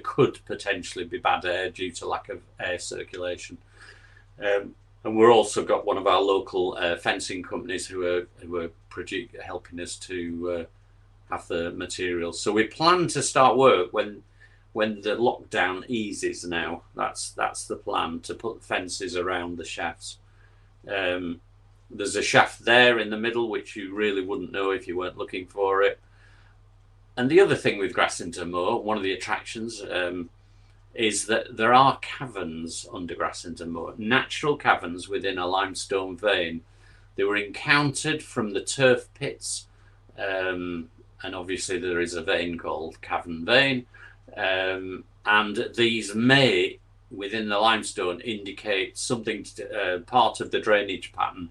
S1: could potentially be bad air due to lack of air circulation. And we're also got one of our local fencing companies who are helping us to have the materials. So we plan to start work when the lockdown eases. Now that's the plan, to put fences around the shafts. There's a shaft there in the middle which you really wouldn't know if you weren't looking for it. And the other thing with Grassington Moor, one of the attractions, is that there are caverns under Grassington Moor, natural caverns within a limestone vein. They were encountered from the turf pits, and obviously there is a vein called Cavern Vein, and these may, within the limestone, indicate something, part of the drainage pattern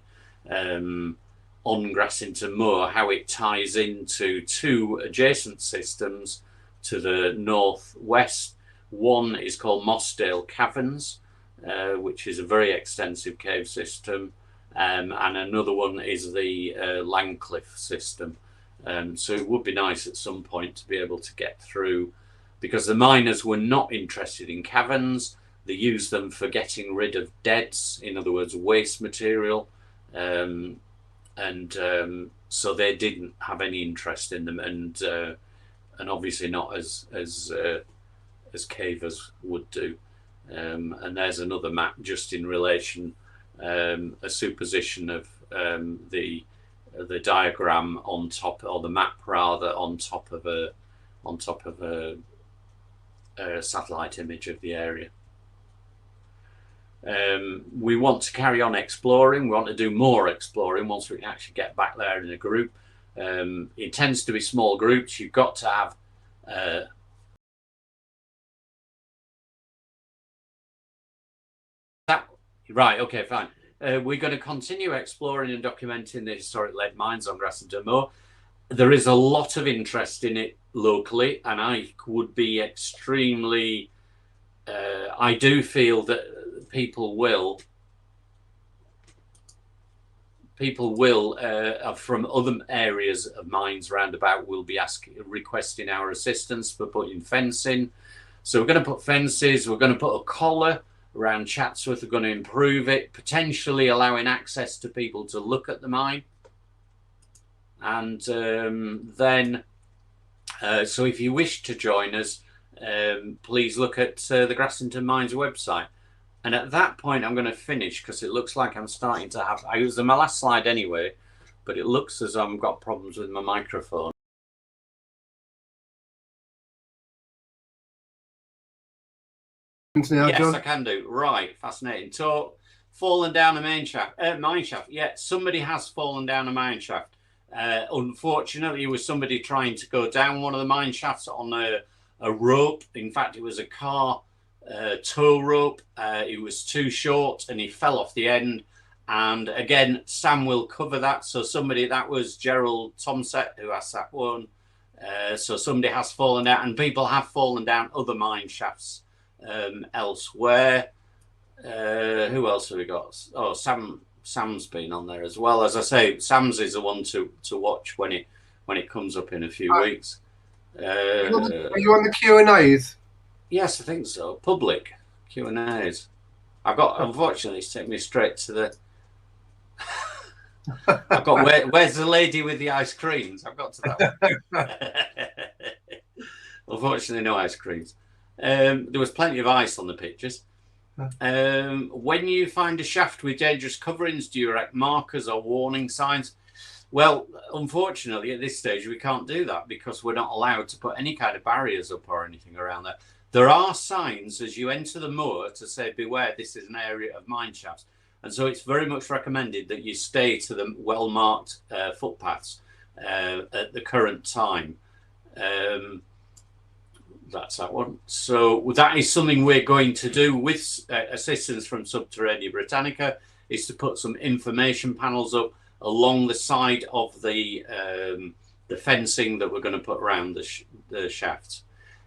S1: on Grassington Moor, how it ties into two adjacent systems to the northwest. One is called Mossdale Caverns, which is a very extensive cave system, and another one is the Langcliffe system. So it would be nice at some point to be able to get through, because the miners were not interested in caverns. They used them for getting rid of deads, in other words, waste material, so they didn't have any interest in them, and obviously not as cavers would do. And there's another map just in relation, a superposition of the diagram on top, or the map rather, on top of a satellite image of the area. We want to carry on exploring. We want to do more exploring once we can actually get back there in a group. It tends to be small groups. You've got to have right, okay, fine. We're going to continue exploring and documenting the historic lead mines on Grassington Moor. There is a lot of interest in it locally, and I would be extremely... I do feel that people will from other areas of mines roundabout will be requesting our assistance for putting fencing. So we're going to put fences, we're going to put a collar around Chatsworth, we're going to improve it, potentially allowing access to people to look at the mine. And then, so if you wish to join us, please look at the Grassington Mines website. And at that point, I'm going to finish, because it looks like I'm starting to have... I was on my last slide anyway, but it looks as though I've got problems with my microphone.
S3: Now,
S1: yes,
S3: John?
S1: I can do. Right, fascinating. So, fallen down a mine shaft. Yeah, somebody has fallen down a mine shaft. Unfortunately, it was somebody trying to go down one of the mine shafts on a rope. In fact, it was a car tow rope. It was too short and he fell off the end. And again, Sam will cover that. So that was Gerald Tomset who asked that one. So somebody has fallen down, and people have fallen down other mine shafts elsewhere. Who else have we got? Oh, Sam's been on there as well. As I say, Sam's is the one to watch when it comes up in a few weeks.
S3: Are you on the Q&As?
S1: Yes, I think so. Public Q&As. Unfortunately, it's taken me straight to the... I've got where's the lady with the ice creams? I've got to that one. Unfortunately, no ice creams. There was plenty of ice on the pictures. When you find a shaft with dangerous coverings, do you erect markers or warning signs? Well, unfortunately, at this stage, we can't do that because we're not allowed to put any kind of barriers up or anything around there. There are signs as you enter the moor to say, beware, this is an area of mine shafts. And so it's very much recommended that you stay to the well-marked footpaths at the current time. That's that one. So that is something we're going to do with assistance from Subterranea Britannica, is to put some information panels up along the side of the fencing that we're going to put around the shafts.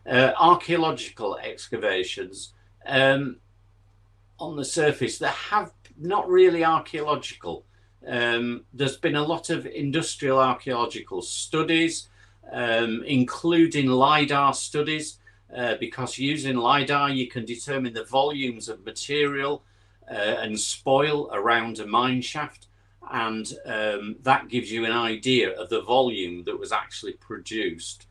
S1: Archaeological excavations on the surface, they have not really archaeological. There's been a lot of industrial archaeological studies, including LiDAR studies, because using LiDAR you can determine the volumes of material and spoil around a mine shaft, and that gives you an idea of the volume that was actually produced.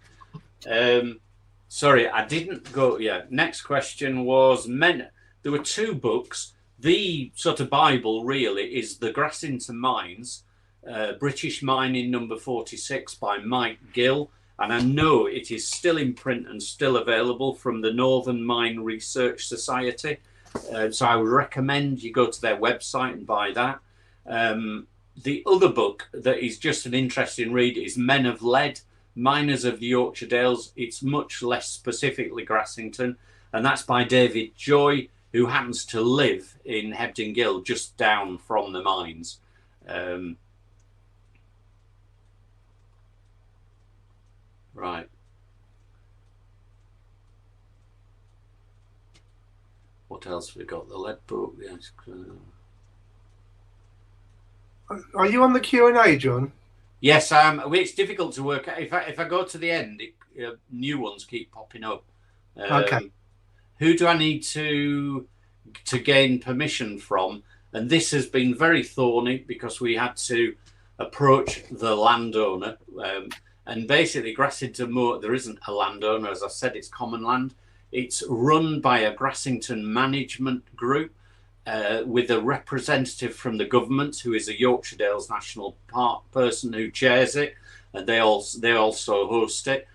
S1: Sorry, I didn't go. Yeah, next question was there were two books. The sort of Bible really is the Grassington Mines, British Mining number 46 by Mike Gill. And I know it is still in print and still available from the Northern Mine Research Society. So I would recommend you go to their website and buy that. The other book that is just an interesting read is Men of Lead, Miners of the Yorkshire Dales. It's much less specifically Grassington, and that's by David Joy, who happens to live in Hebden Gill, just down from the mines. Right. What else have we got? The lead book. Yes.
S3: Are you on the Q&A, John?
S1: Yes, it's difficult to work out. If I go to the end, new ones keep popping up.
S3: Okay.
S1: Who do I need to gain permission from? And this has been very thorny because we had to approach the landowner. And basically, Grassington Moor, there isn't a landowner. As I said, it's common land. It's run by a Grassington management group with a representative from the government, who is a Yorkshire Dales National Park person who chairs it, and they also host it.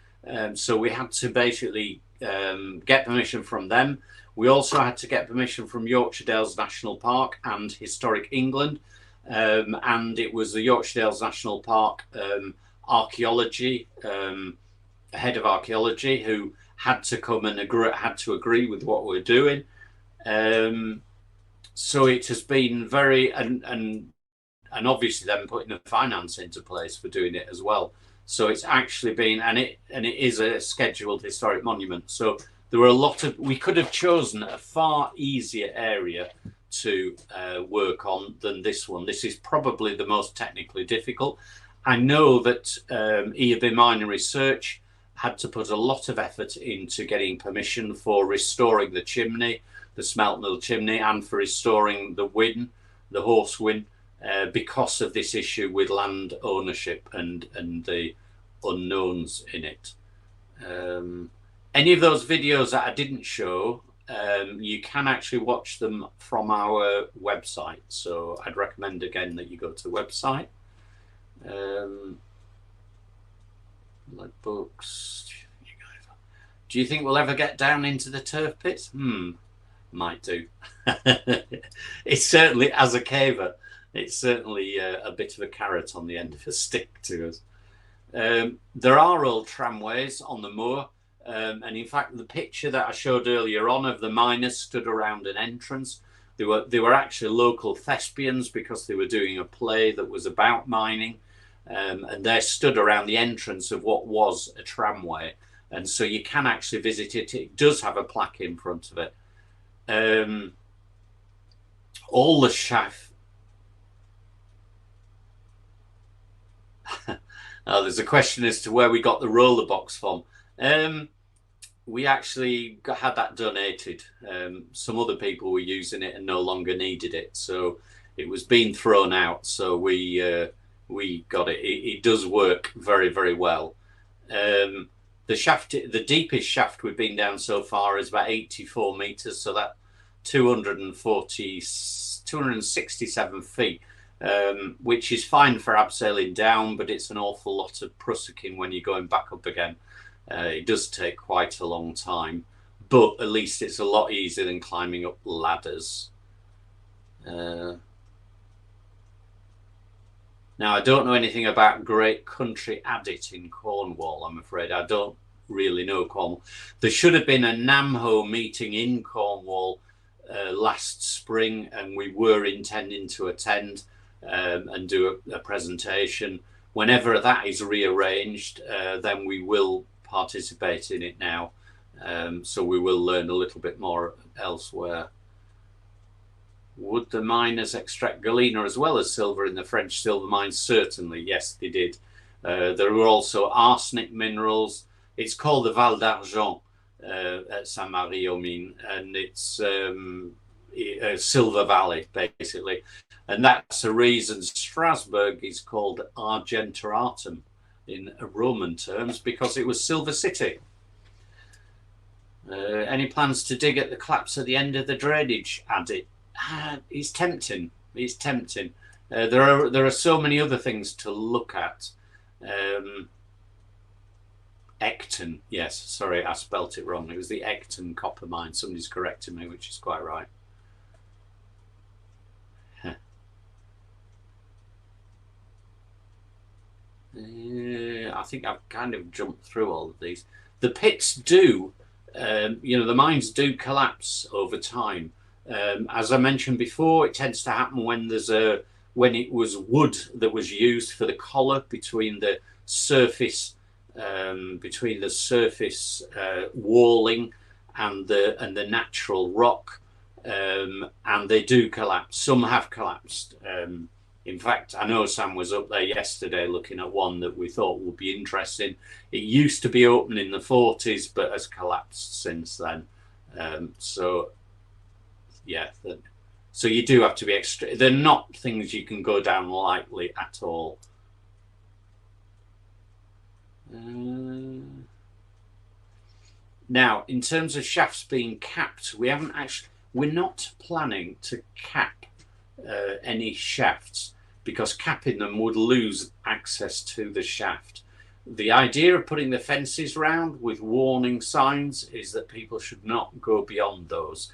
S1: So we had to basically get permission from them. We also had to get permission from Yorkshire Dales National Park and Historic England, and it was the Yorkshire Dales National Park archaeology, head of archaeology, who had to come and agree with what we're doing. So it has been very, and obviously then putting the finance into place for doing it as well. So it's actually been, and it is a scheduled historic monument. So there were we could have chosen a far easier area to work on than this one. This is probably the most technically difficult. I know that ERB Mining Research had to put a lot of effort into getting permission for restoring the chimney, the smelt mill chimney, and for restoring the win, the horse win, because of this issue with land ownership and the unknowns in it. Any of those videos that I didn't show, you can actually watch them from our website. So I'd recommend again that you go to the website. Like books. Do you think we'll ever get down into the turf pits? Might do. It's certainly, as a caver, it's certainly a bit of a carrot on the end of a stick to us. There are old tramways on the moor, and in fact the picture that I showed earlier on of the miners stood around an entrance, they were actually local thespians because they were doing a play that was about mining, and they stood around the entrance of what was a tramway, and so you can actually visit it. It does have a plaque in front of it. All the shaft. There's a question as to where we got the roller box from. We actually had that donated. Some other people were using it and no longer needed it, so it was being thrown out. So we got it. It does work very, very well. The shaft, the deepest shaft we've been down so far is about 84 meters, so that 267 feet, which is fine for abseiling down, but it's an awful lot of prussicking when you're going back up again. It does take quite a long time, but at least it's a lot easier than climbing up ladders. Now, I don't know anything about Great Country Addit in Cornwall, I'm afraid. I don't really know Cornwall. There should have been a NAMHO meeting in Cornwall last spring, and we were intending to attend and do a presentation. Whenever that is rearranged, then we will participate in it now. So we will learn a little bit more elsewhere. Would the miners extract galena as well as silver in the French silver mines? Certainly, yes, they did. There were also arsenic minerals. It's called the Val d'Argent at Saint-Marie-aux-Mines, and it's Silver Valley, basically. And that's the reason Strasbourg is called Argenteratum in Roman terms, because it was Silver City. Any plans to dig at the collapse at the end of the drainage adit? It's tempting. It's tempting. There are so many other things to look at. Ecton, yes, sorry, I spelt it wrong. It was the Ecton copper mine. Somebody's correcting me, which is quite right. I think I've kind of jumped through all of these. The pits do, the mines do collapse over time. As I mentioned before, it tends to happen when when it was wood that was used for the collar between the surface walling and the natural rock, and they do collapse. Some have collapsed. In fact, I know Sam was up there yesterday looking at one that we thought would be interesting. It used to be open in the 40s, but has collapsed since then. So you do have to be extra. They're not things you can go down lightly at all. Now, in terms of shafts being capped, we're not planning to cap any shafts, because capping them would lose access to the shaft. The idea of putting the fences round with warning signs is that people should not go beyond those,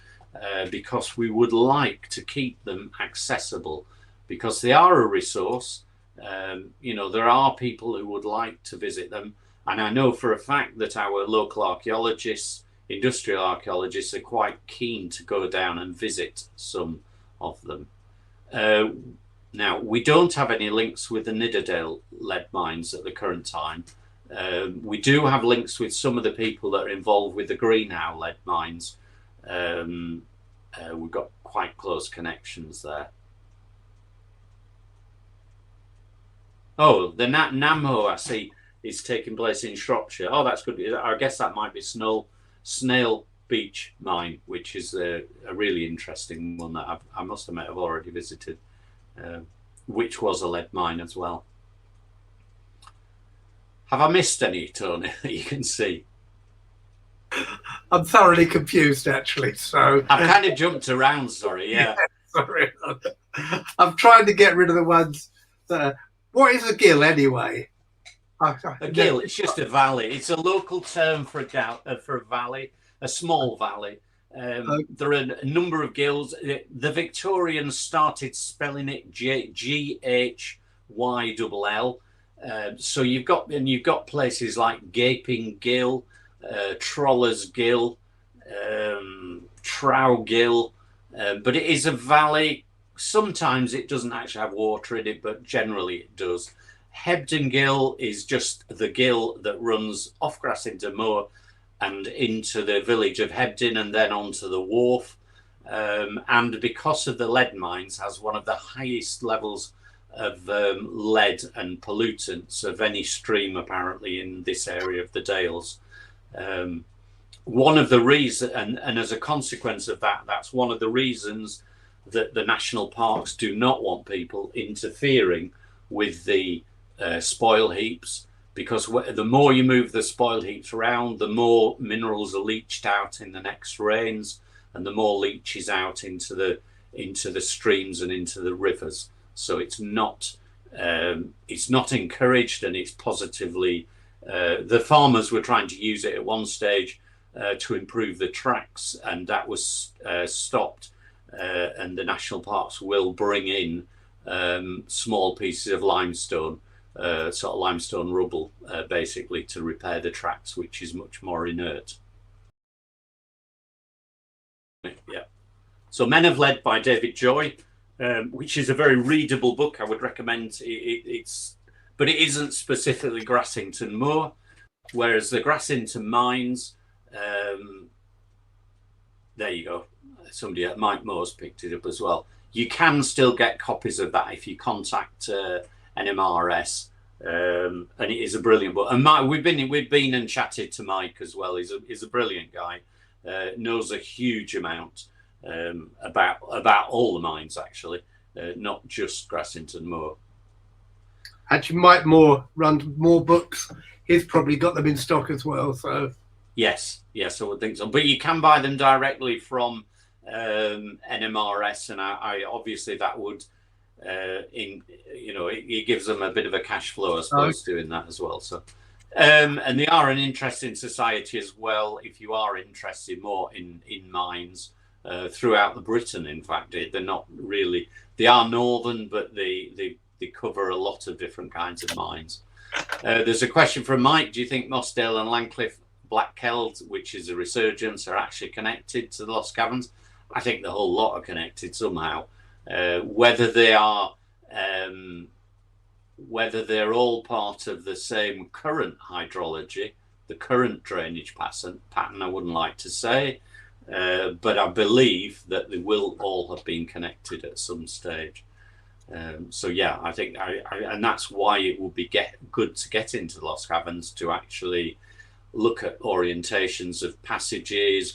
S1: because we would like to keep them accessible, because they are a resource. There are people who would like to visit them, and I know for a fact that our local archaeologists, industrial archaeologists, are quite keen to go down and visit some of them. Now, we don't have any links with the Nidderdale lead mines at the current time. We do have links with some of the people that are involved with the Greenhow lead mines. We've got quite close connections there. Oh, the Namho, I see, is taking place in Shropshire. Oh, that's good. I guess that might be Snail Beach Mine, which is a really interesting one that I must admit I've already visited, which was a lead mine as well. Have I missed any, Tony, that you can see?
S3: I'm thoroughly confused, actually. So
S1: I've kind of jumped around, sorry, yeah.
S3: Sorry. I'm trying to get rid of the ones that what is a gill, anyway?
S1: A gill, it's just a valley. It's a local term for a valley, a small valley. There are a number of gills. The Victorians started spelling it Ghyll. So you've got places like Gaping Gill, Troller's Gill, Trow Gill, but it is a valley. Sometimes it doesn't actually have water in it, but generally it does. Hebden Gill is just the gill that runs off Grassington Moor and into the village of Hebden and then onto the wharf. And because of the lead mines, has one of the highest levels of lead and pollutants of any stream apparently in this area of the Dales. One of the reasons, and as a consequence of that, that's one of the reasons that the national parks do not want people interfering with the spoil heaps, because the more you move the spoil heaps around, the more minerals are leached out in the next rains, and the more leaches out into the streams and into the rivers. So it's not encouraged, and it's positively. The farmers were trying to use it at one stage to improve the tracks, and that was stopped. And the national parks will bring in small pieces of limestone, sort of limestone rubble, basically to repair the tracks, which is much more inert. Yeah. So Men of Lead by David Joy, which is a very readable book. I would recommend but it isn't specifically Grassington Moor, whereas the Grassington Mines, there you go. Somebody at Mike Moore's picked it up as well. You can still get copies of that if you contact NMRS, and it is a brilliant book. And Mike, we've been and chatted to Mike as well. He's a brilliant guy, knows a huge amount about all the mines actually, not just Grassington Moor.
S3: Actually, Mike Moore runs more books. He's probably got them in stock as well. So
S1: yes, I would think so. But you can buy them directly from NMRS, and I obviously that would it gives them a bit of a cash flow, I suppose, doing that as well. So and they are an interesting society as well. If you are interested more in mines throughout the Britain, in fact, they're not really. They are northern, but they cover a lot of different kinds of mines. There's a question from Mike. Do you think Mossdale and Langcliffe Black Keld, which is a resurgence, are actually connected to the Lost Caverns? I think the whole lot are connected somehow. Whether they're all part of the same current hydrology, the current drainage pattern, I wouldn't like to say, but I believe that they will all have been connected at some stage. So yeah, I think, and that's why it would be good to get into the Lost Caverns, to actually look at orientations of passages.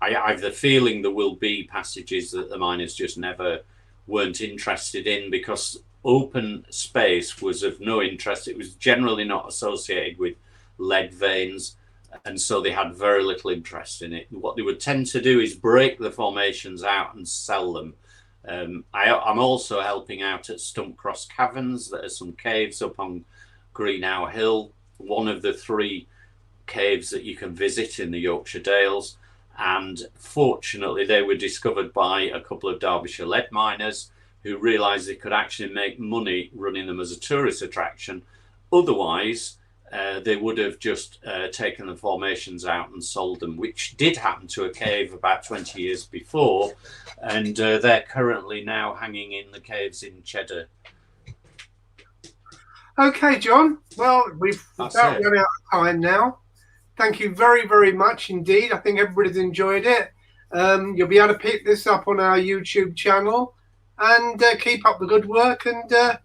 S1: I have the feeling there will be passages that the miners just never weren't interested in, because open space was of no interest. It was generally not associated with lead veins, and so they had very little interest in it. What they would tend to do is break the formations out and sell them. I'm also helping out at Stumpcross Caverns. There are some caves up on Greenhow Hill, one of the 3 caves that you can visit in the Yorkshire Dales, and fortunately they were discovered by a couple of Derbyshire lead miners who realised they could actually make money running them as a tourist attraction. Otherwise they would have just taken the formations out and sold them, which did happen to a cave about 20 years before, and they're currently now hanging in the caves in Cheddar.
S3: Okay, John. Well, we've about run out of time now. Thank you very, very much indeed. I think everybody's enjoyed it. You'll be able to pick this up on our YouTube channel, and keep up the good work, and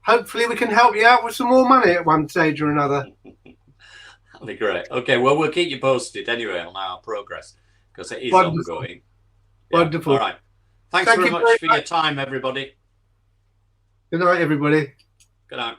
S3: hopefully we can help you out with some more money at one stage or another.
S1: That'd be great. Okay, well, we'll keep you posted anyway on our progress, because it is
S3: Wonderful.
S1: ongoing.
S3: Yeah. Wonderful.
S1: All right. Thanks very much for your time, everybody.
S3: Good night, everybody.
S1: Good night.